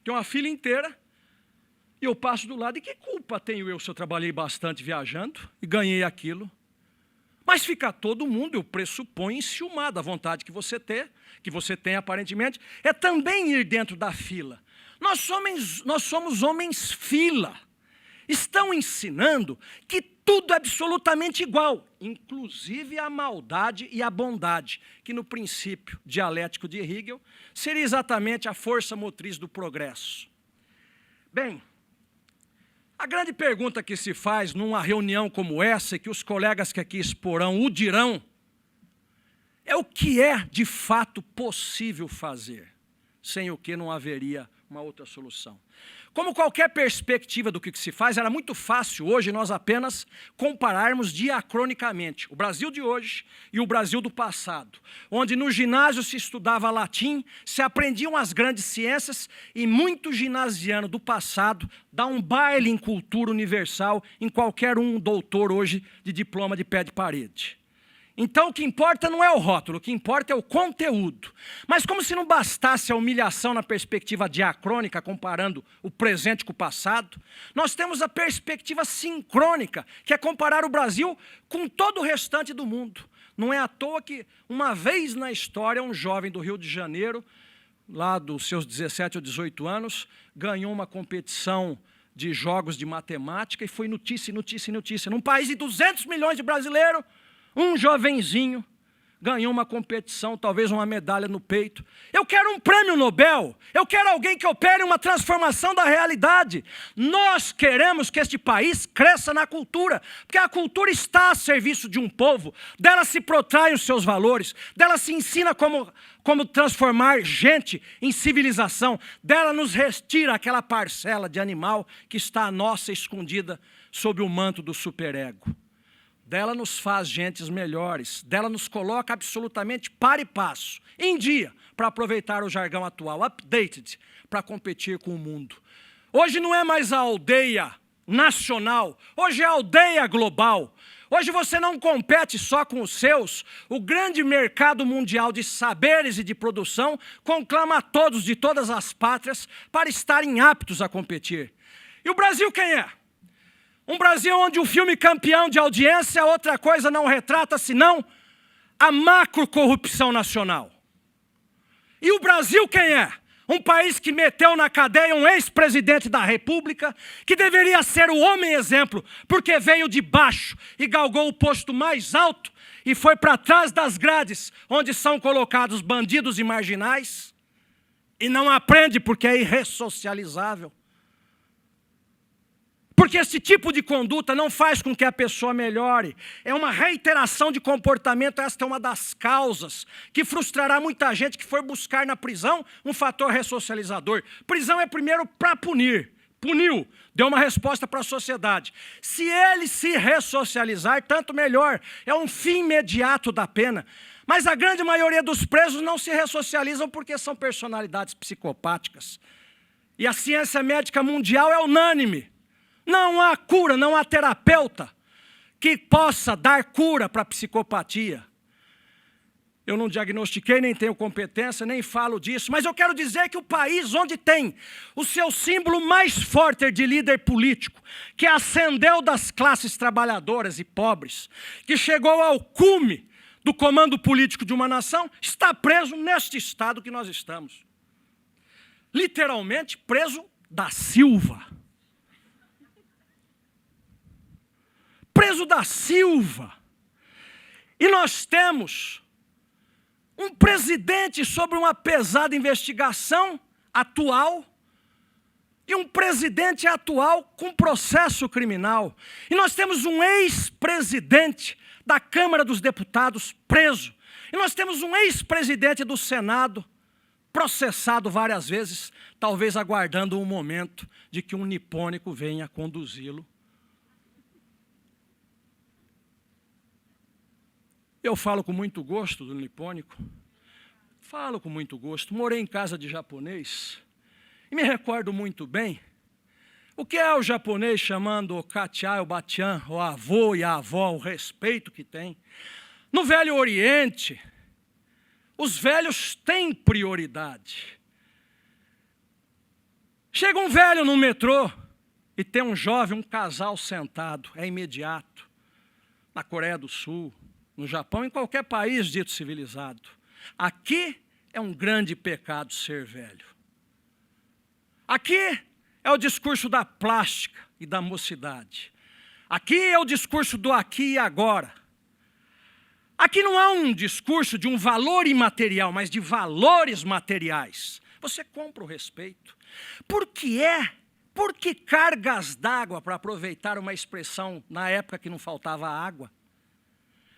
Speaker 1: Tenho uma filha inteira e eu passo do lado. E que culpa tenho eu se eu trabalhei bastante viajando e ganhei aquilo? Mas fica todo mundo, eu pressuponho, enciumado. A vontade que você tem aparentemente, é também ir dentro da fila. Nós somos homens fila. Estão ensinando que tudo é absolutamente igual, inclusive a maldade e a bondade, que no princípio dialético de Hegel seria exatamente a força motriz do progresso. Bem, a grande pergunta que se faz numa reunião como essa, e que os colegas que aqui exporão o dirão, é o que é de fato possível fazer. sem o que não haveria uma outra solução. Como qualquer perspectiva do que se faz, era muito fácil hoje nós apenas compararmos diacronicamente o Brasil de hoje e o Brasil do passado, onde no ginásio se estudava latim, se aprendiam as grandes ciências e muito ginasiano do passado dá um baile em cultura universal em qualquer doutor hoje de diploma de pé de parede. Então, o que importa não é o rótulo, o que importa é o conteúdo. Mas como se não bastasse a humilhação na perspectiva diacrônica, comparando o presente com o passado, nós temos a perspectiva sincrônica, que é comparar o Brasil com todo o restante do mundo. Não é à toa que, uma vez na história, um jovem do Rio de Janeiro, lá dos seus 17 ou 18 anos, ganhou uma competição de jogos de matemática e foi notícia, notícia, notícia. Num país de 200 milhões de brasileiros, um jovenzinho ganhou uma competição, talvez uma medalha no peito. Eu quero um prêmio Nobel, eu quero alguém que opere uma transformação da realidade. Nós queremos que este país cresça na cultura, porque a cultura está a serviço de um povo, dela se protraem os seus valores, dela se ensina como transformar gente em civilização, dela nos retira aquela parcela de animal que está a nossa escondida sob o manto do superego. Dela nos faz gentes melhores, dela nos coloca absolutamente par e passo, em dia, para aproveitar o jargão atual, updated, para competir com o mundo. Hoje não é mais a aldeia nacional, hoje é a aldeia global. Hoje você não compete só com os seus, o grande mercado mundial de saberes e de produção conclama a todos de todas as pátrias para estarem aptos a competir. E o Brasil quem é? Um Brasil onde o filme campeão de audiência, outra coisa não retrata senão a macrocorrupção nacional. E o Brasil quem é? Um país que meteu na cadeia um ex-presidente da República, que deveria ser o homem exemplo, porque veio de baixo e galgou o posto mais alto e foi para trás das grades, onde são colocados bandidos e marginais, e não aprende porque é irressocializável. Porque esse tipo de conduta não faz com que a pessoa melhore. É uma reiteração de comportamento, esta é uma das causas que frustrará muita gente que for buscar na prisão um fator ressocializador. Prisão é primeiro para punir. Puniu, deu uma resposta para a sociedade. Se ele se ressocializar, tanto melhor. É um fim imediato da pena. Mas a grande maioria dos presos não se ressocializam porque são personalidades psicopáticas. E a ciência médica mundial é unânime. Não há cura, não há terapeuta que possa dar cura para a psicopatia. Eu não diagnostiquei, nem tenho competência, nem falo disso, mas eu quero dizer que o país onde tem o seu símbolo mais forte de líder político, que ascendeu das classes trabalhadoras e pobres, que chegou ao cume do comando político de uma nação, está preso neste estado que nós estamos. Literalmente preso da Silva. Preso da Silva. E nós temos um presidente sobre uma pesada investigação atual e um presidente atual com processo criminal. E nós temos um ex-presidente da Câmara dos Deputados preso. E nós temos um ex-presidente do Senado processado várias vezes, talvez aguardando um momento de que um nipônico venha conduzi-lo. Eu falo com muito gosto do nipônico, falo com muito gosto, morei em casa de japonês e me recordo muito bem o que é o japonês chamando o kachan, o bachan, o avô e a avó, o respeito que tem. No Velho Oriente, os velhos têm prioridade. Chega um velho no metrô e tem um jovem, um casal sentado, é imediato. Na Coreia do Sul, no Japão, em qualquer país dito civilizado. Aqui é um grande pecado ser velho. Aqui é o discurso da plástica e da mocidade. Aqui é o discurso do aqui e agora. Aqui não há um discurso de um valor imaterial, mas de valores materiais. Você compra o respeito. Por que cargas d'água, para aproveitar uma expressão na época que não faltava água?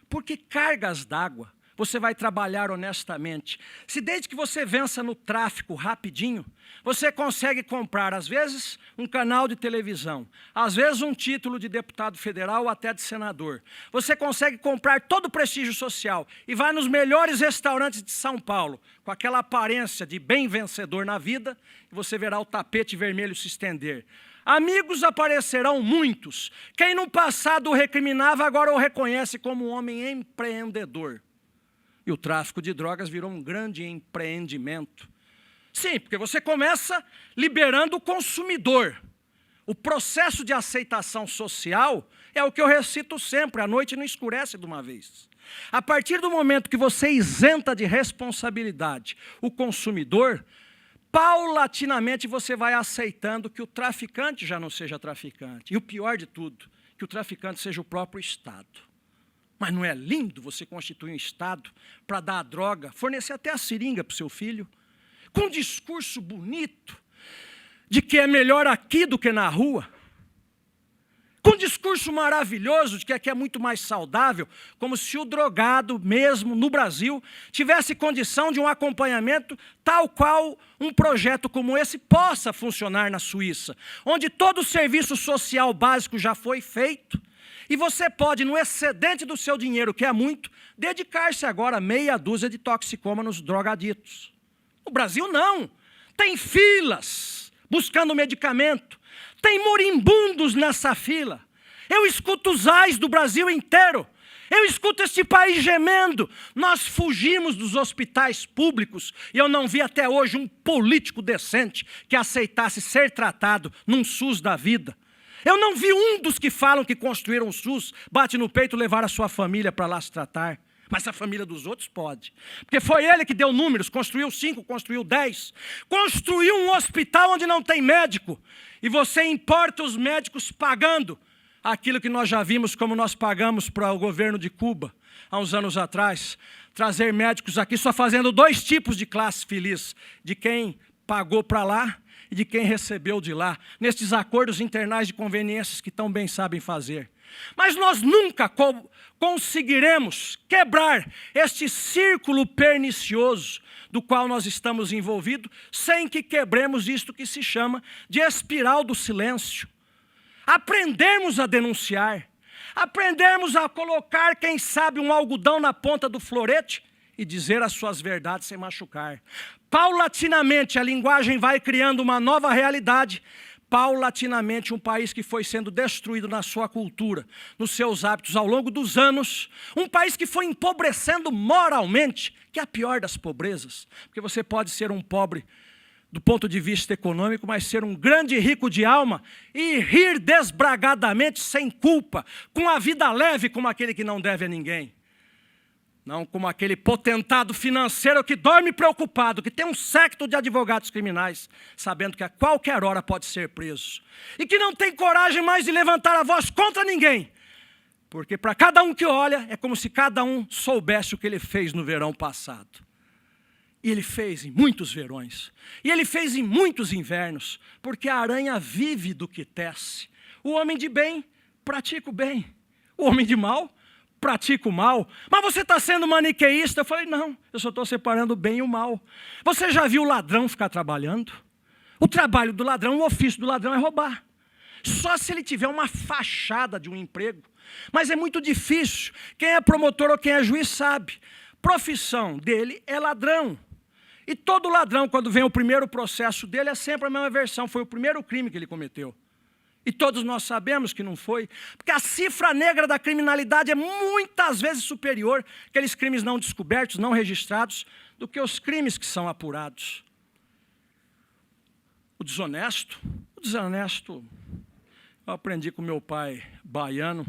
Speaker 1: Por que cargas d'água? você vai trabalhar honestamente. Se desde que você vença no tráfico rapidinho, você consegue comprar, às vezes, um canal de televisão, às vezes um título de deputado federal ou até de senador. Você consegue comprar todo o prestígio social e vai nos melhores restaurantes de São Paulo, com aquela aparência de bem vencedor na vida, e você verá o tapete vermelho se estender. Amigos aparecerão muitos. Quem no passado o recriminava, agora o reconhece como um homem empreendedor. E o tráfico de drogas virou um grande empreendimento. Sim, porque você começa liberando o consumidor. O processo de aceitação social é o que eu recito sempre, a noite não escurece de uma vez. A partir do momento que você isenta de responsabilidade o consumidor, paulatinamente você vai aceitando que o traficante já não seja traficante. E o pior de tudo, que o traficante seja o próprio Estado. Mas não é lindo você constituir um Estado para dar a droga, fornecer até a seringa para o seu filho, com um discurso bonito de que é melhor aqui do que na rua, com um discurso maravilhoso de que aqui é muito mais saudável, como se o drogado mesmo no Brasil tivesse condição de um acompanhamento tal qual um projeto como esse possa funcionar na Suíça, onde todo o serviço social básico já foi feito, e você pode, no excedente do seu dinheiro, que é muito, dedicar-se agora a meia dúzia de toxicômanos drogaditos. No Brasil não, tem filas buscando medicamento, tem moribundos nessa fila. Eu escuto os ais do Brasil inteiro. Eu escuto este país gemendo. Nós fugimos dos hospitais públicos e eu não vi até hoje um político decente que aceitasse ser tratado num SUS da vida. Eu não vi um dos que falam que construíram o SUS, bate no peito e levar a sua família para lá se tratar. Mas a família dos outros pode. Porque foi ele que deu números, construiu 5, construiu 10. Construiu um hospital onde não tem médico. E você importa os médicos pagando aquilo que nós já vimos como nós pagamos para o governo de Cuba, há uns anos atrás. Trazer médicos aqui só fazendo 2 tipos de classe feliz. De quem pagou para lá e de quem recebeu de lá. Nestes acordos internais de conveniências que tão bem sabem fazer. Mas nós nunca conseguiremos quebrar este círculo pernicioso do qual nós estamos envolvidos, sem que quebremos isto que se chama de espiral do silêncio. Aprendermos a denunciar, aprendermos a colocar, quem sabe, um algodão na ponta do florete e dizer as suas verdades sem machucar. Paulatinamente a linguagem vai criando uma nova realidade. Paulatinamente, um país que foi sendo destruído na sua cultura, nos seus hábitos ao longo dos anos, um país que foi empobrecendo moralmente, que é a pior das pobrezas, porque você pode ser um pobre do ponto de vista econômico, mas ser um grande rico de alma e rir desbragadamente, sem culpa, com a vida leve como aquele que não deve a ninguém. Não como aquele potentado financeiro que dorme preocupado, que tem um séquito de advogados criminais, sabendo que a qualquer hora pode ser preso. E que não tem coragem mais de levantar a voz contra ninguém. Porque para cada um que olha, é como se cada um soubesse o que ele fez no verão passado. E ele fez em muitos verões. E ele fez em muitos invernos. Porque a aranha vive do que tece. O homem de bem pratica o bem. O homem de mal pratica o mal. Mas você está sendo maniqueísta? Eu falei, não, eu só estou separando o bem e o mal. Você já viu o ladrão ficar trabalhando? O trabalho do ladrão, o ofício do ladrão é roubar. Só se ele tiver uma fachada de um emprego. Mas é muito difícil. Quem é promotor ou quem é juiz sabe. Profissão dele é ladrão. E todo ladrão, quando vem o primeiro processo dele, é sempre a mesma versão. Foi o primeiro crime que ele cometeu. E todos nós sabemos que não foi, porque a cifra negra da criminalidade é muitas vezes superior àqueles crimes não descobertos, não registrados, do que os crimes que são apurados. O desonesto, eu aprendi com meu pai baiano,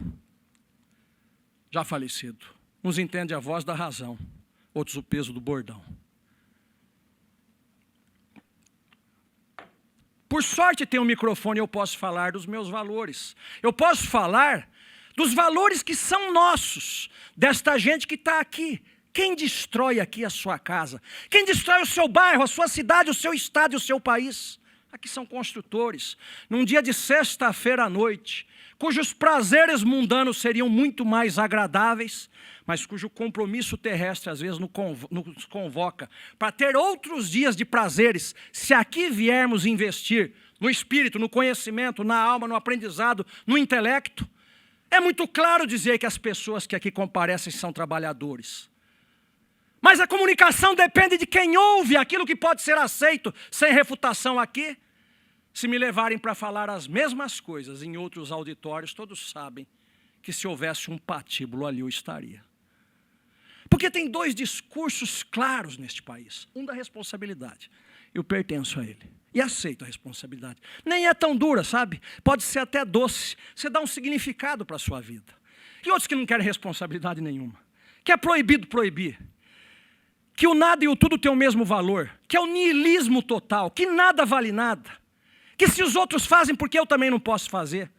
Speaker 1: já falecido. Uns entendem a voz da razão, outros o peso do bordão. Por sorte tem um microfone e eu posso falar dos meus valores. Eu posso falar dos valores que são nossos, desta gente que está aqui. Quem destrói aqui a sua casa? Quem destrói o seu bairro, a sua cidade, o seu estado e o seu país? Aqui são construtores. Num dia de sexta-feira à noite, cujos prazeres mundanos seriam muito mais agradáveis, mas cujo compromisso terrestre às vezes nos convoca para ter outros dias de prazeres, se aqui viermos investir no espírito, no conhecimento, na alma, no aprendizado, no intelecto, é muito claro dizer que as pessoas que aqui comparecem são trabalhadores. Mas a comunicação depende de quem ouve aquilo que pode ser aceito sem refutação aqui. Se me levarem para falar as mesmas coisas em outros auditórios, todos sabem que se houvesse um patíbulo ali eu estaria. Porque tem dois discursos claros neste país. Um da responsabilidade. Eu pertenço a ele. E aceito a responsabilidade. Nem é tão dura, sabe? Pode ser até doce. Você dá um significado para a sua vida. E outros que não querem responsabilidade nenhuma. Que é proibido proibir. Que o nada e o tudo têm o mesmo valor. Que é o niilismo total. Que nada vale nada. Que se os outros fazem, porque eu também não posso fazer.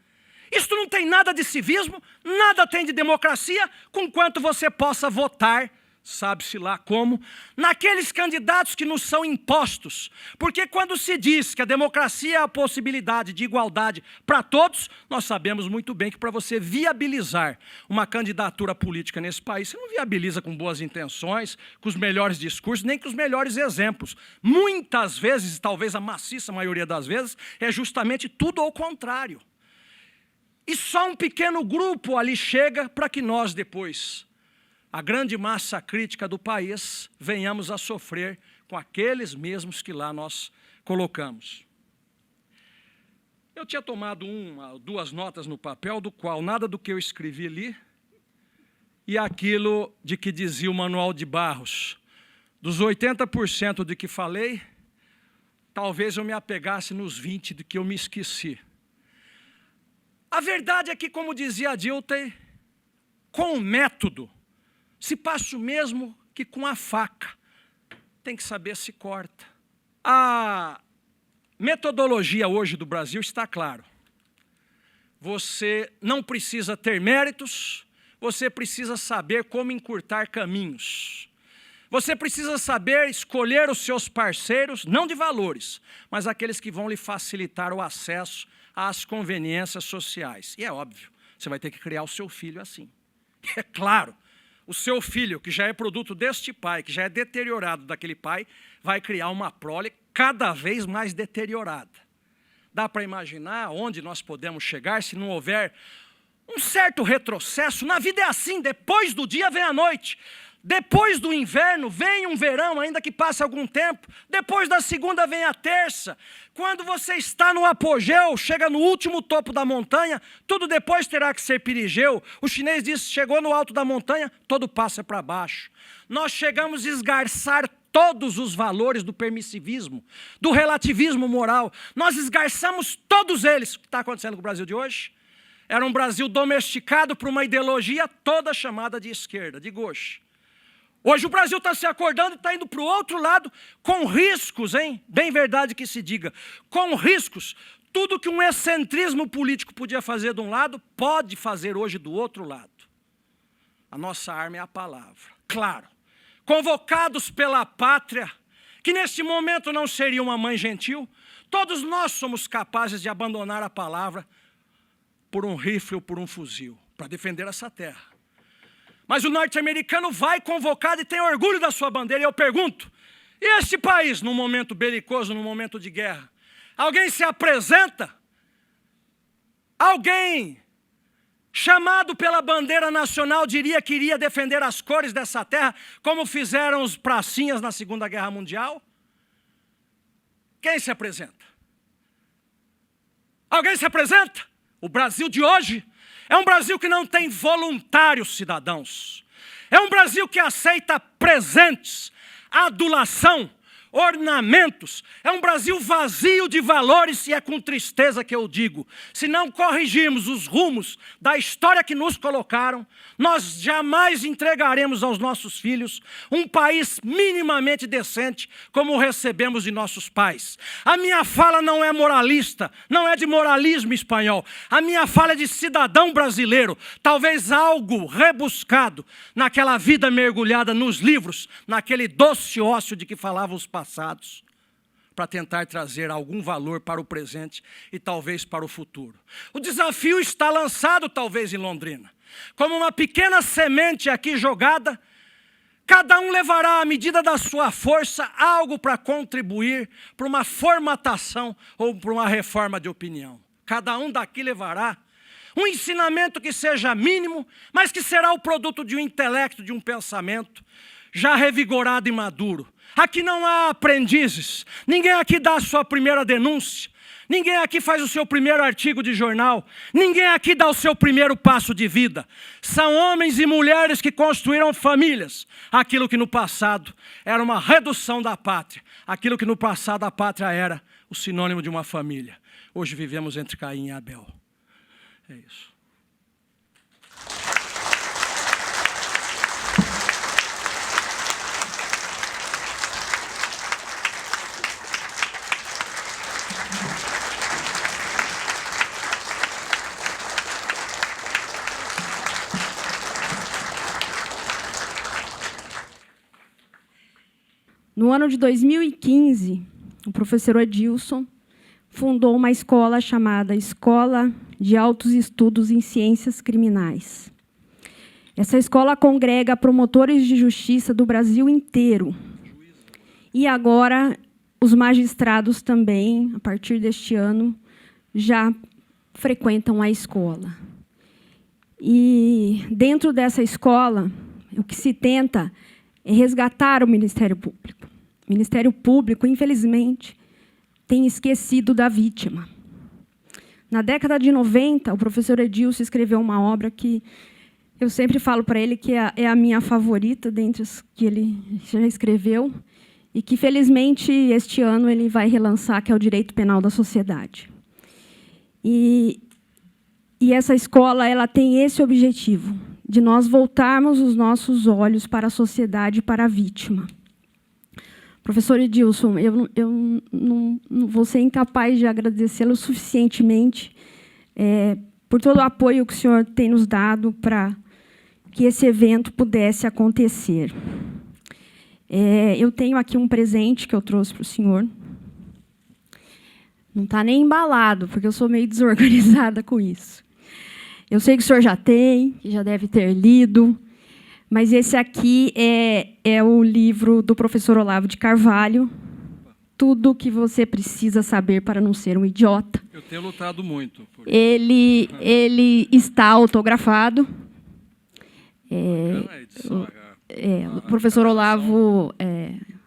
Speaker 1: Isto não tem nada de civismo, nada tem de democracia, conquanto você possa votar, sabe-se lá como, naqueles candidatos que nos são impostos. Porque quando se diz que a democracia é a possibilidade de igualdade para todos, nós sabemos muito bem que para você viabilizar uma candidatura política nesse país, você não viabiliza com boas intenções, com os melhores discursos, nem com os melhores exemplos. Muitas vezes, talvez a maciça maioria das vezes, é justamente tudo ao contrário. E só um pequeno grupo ali chega para que nós depois, a grande massa crítica do país, venhamos a sofrer com aqueles mesmos que lá nós colocamos. Eu tinha tomado duas notas no papel, do qual nada do que eu escrevi ali, e aquilo de que dizia o Manuel de Barros. Dos 80% de que falei, talvez eu me apegasse nos 20% de que eu me esqueci. A verdade é que, como dizia a Dilthey, com o método, se passa o mesmo que com a faca. Tem que saber se corta. A metodologia hoje do Brasil está claro. Você não precisa ter méritos, você precisa saber como encurtar caminhos. Você precisa saber escolher os seus parceiros, não de valores, mas aqueles que vão lhe facilitar o acesso às conveniências sociais. E é óbvio, você vai ter que criar o seu filho assim. É claro, o seu filho, que já é produto deste pai, que já é deteriorado daquele pai, vai criar uma prole cada vez mais deteriorada. Dá para imaginar onde nós podemos chegar se não houver um certo retrocesso? Na vida é assim, depois do dia vem a noite. Depois do inverno vem um verão, ainda que passe algum tempo. Depois da segunda vem a terça. Quando você está no apogeu, chega no último topo da montanha, tudo depois terá que ser perigeu. O chinês diz, chegou no alto da montanha, todo passa para baixo. Nós chegamos a esgarçar todos os valores do permissivismo, do relativismo moral. Nós esgarçamos todos eles. O que está acontecendo com o Brasil de hoje? Era um Brasil domesticado por uma ideologia toda chamada de esquerda, de gauche. Hoje o Brasil está se acordando e está indo para o outro lado com riscos, hein? Bem verdade que se diga, com riscos. Tudo que um excentrismo político podia fazer de um lado, pode fazer hoje do outro lado. A nossa arma é a palavra. Claro, convocados pela pátria, que neste momento não seria uma mãe gentil, todos nós somos capazes de abandonar a palavra por um rifle ou por um fuzil, para defender essa terra. Mas o norte-americano vai convocado e tem orgulho da sua bandeira. E eu pergunto, e este país, num momento belicoso, num momento de guerra? Alguém se apresenta? Alguém chamado pela bandeira nacional diria que iria defender as cores dessa terra, como fizeram os pracinhas na Segunda Guerra Mundial? Quem se apresenta? Alguém se apresenta? O Brasil de hoje é um Brasil que não tem voluntários cidadãos. É um Brasil que aceita presentes, adulação, ornamentos. É um Brasil vazio de valores e é com tristeza que eu digo. Se não corrigirmos os rumos da história que nos colocaram, nós jamais entregaremos aos nossos filhos um país minimamente decente como o recebemos de nossos pais. A minha fala não é moralista, não é de moralismo espanhol. A minha fala é de cidadão brasileiro, talvez algo rebuscado naquela vida mergulhada nos livros, naquele doce ócio de que falavam os passados. para tentar trazer algum valor para o presente e talvez para o futuro. O desafio está lançado talvez em Londrina. Como uma pequena semente aqui jogada, cada um levará à medida da sua força algo para contribuir para uma formatação ou para uma reforma de opinião. Cada um daqui levará um ensinamento que seja mínimo, mas que será o produto de um intelecto, de um pensamento já revigorado e maduro. Aqui não há aprendizes, ninguém aqui dá a sua primeira denúncia, ninguém aqui faz o seu primeiro artigo de jornal, ninguém aqui dá o seu primeiro passo de vida. São homens e mulheres que construíram famílias. Aquilo que no passado era uma redução da pátria, aquilo que no passado a pátria era o sinônimo de uma família. Hoje vivemos entre Caim e Abel. É isso.
Speaker 2: No ano de 2015, o professor Edilson fundou uma escola chamada Escola de Altos Estudos em Ciências Criminais. Essa escola congrega promotores de justiça do Brasil inteiro. E agora, os magistrados também, a partir deste ano, já frequentam a escola. E, dentro dessa escola, o que se tenta é resgatar o Ministério Público. O Ministério Público, infelizmente, tem esquecido da vítima. Na década de 90, o professor Edilson escreveu uma obra que eu sempre falo para ele que é a minha favorita dentre as que ele já escreveu e que, felizmente, este ano ele vai relançar, que é o Direito Penal da Sociedade. E essa escola ela tem esse objetivo, de nós voltarmos os nossos olhos para a sociedade e para a vítima. Professor Edilson, eu não vou ser incapaz de agradecê-lo suficientemente por todo o apoio que o senhor tem nos dado para que esse evento pudesse acontecer. Eu tenho aqui um presente que eu trouxe para o senhor. Não está nem embalado, porque eu sou meio desorganizada com isso. Eu sei que o senhor já tem, que já deve ter lido, mas esse aqui é o livro do professor Olavo de Carvalho, Tudo o que você precisa saber para não ser um idiota.
Speaker 1: Eu tenho lutado muito por isso.
Speaker 2: Ele está autografado. O professor Olavo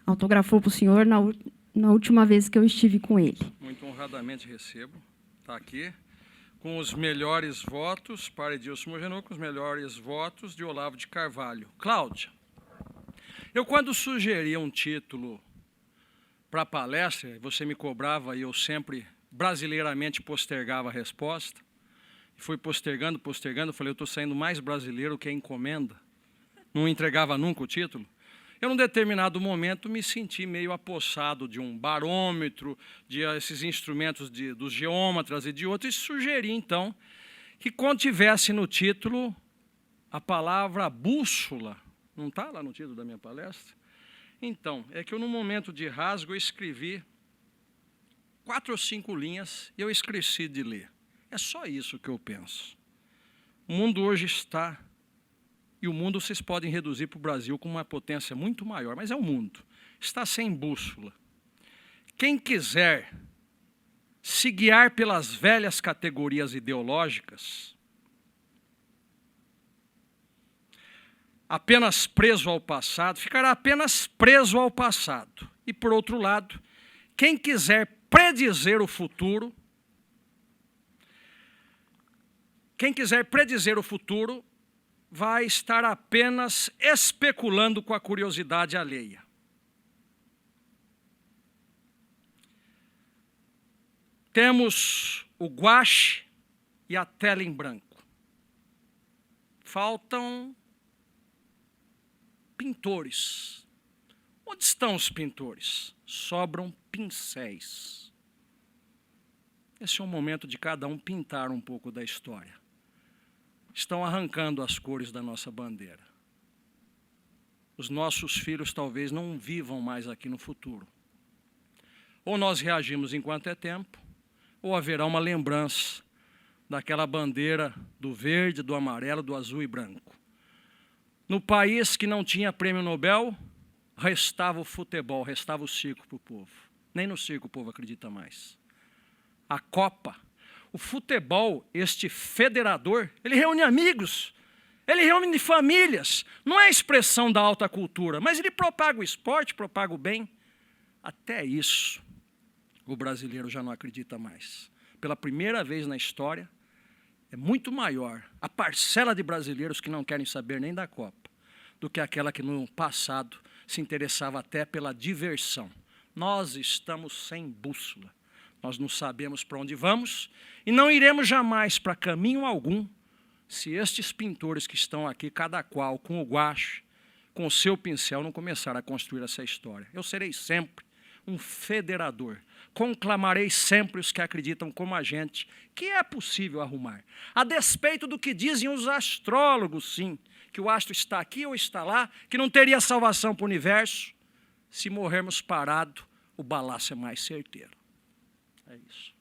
Speaker 2: autografou para o senhor na última vez que eu estive com ele.
Speaker 1: Muito honradamente recebo. Está aqui. Com os melhores votos para Edilson Mogenô, com os melhores votos de Olavo de Carvalho. Cláudia, eu quando sugeria um título para a palestra, você me cobrava e eu sempre brasileiramente postergava a resposta. Fui postergando, falei, eu estou saindo mais brasileiro que a encomenda. Não entregava nunca o título. Eu, num determinado momento, me senti meio apossado de um barômetro, de esses instrumentos dos geômetras e de outros, e sugeri, então, que contivesse no título a palavra bússola. Não está lá no título da minha palestra? Então, é que eu, num momento de rasgo, eu escrevi 4 ou 5 linhas e eu esqueci de ler. É só isso que eu penso. O mundo hoje está... E o mundo vocês podem reduzir para o Brasil com uma potência muito maior, mas é o mundo. Está sem bússola. Quem quiser se guiar pelas velhas categorias ideológicas, apenas preso ao passado, ficará apenas preso ao passado. E, por outro lado, quem quiser predizer o futuro, vai estar apenas especulando com a curiosidade alheia. Temos o guache e a tela em branco. Faltam pintores. Onde estão os pintores? Sobram pincéis. Esse é o momento de cada um pintar um pouco da história. Estão arrancando as cores da nossa bandeira. Os nossos filhos talvez não vivam mais aqui no futuro. Ou nós reagimos enquanto é tempo, ou haverá uma lembrança daquela bandeira do verde, do amarelo, do azul e branco. No país que não tinha prêmio Nobel, restava o futebol, restava o circo para o povo. Nem no circo o povo acredita mais. A Copa, o futebol, este federador, ele reúne amigos, ele reúne famílias. Não é expressão da alta cultura, mas ele propaga o esporte, propaga o bem. Até isso, o brasileiro já não acredita mais. Pela primeira vez na história, é muito maior a parcela de brasileiros que não querem saber nem da Copa, do que aquela que no passado se interessava até pela diversão. Nós estamos sem bússola. Nós não sabemos para onde vamos e não iremos jamais para caminho algum se estes pintores que estão aqui, cada qual com o guache, com o seu pincel, não começar a construir essa história. Eu serei sempre um federador. Conclamarei sempre os que acreditam como a gente que é possível arrumar. A despeito do que dizem os astrólogos, sim, que o astro está aqui ou está lá, que não teria salvação para o universo. Se morrermos parado, o balaço é mais certeiro. É isso.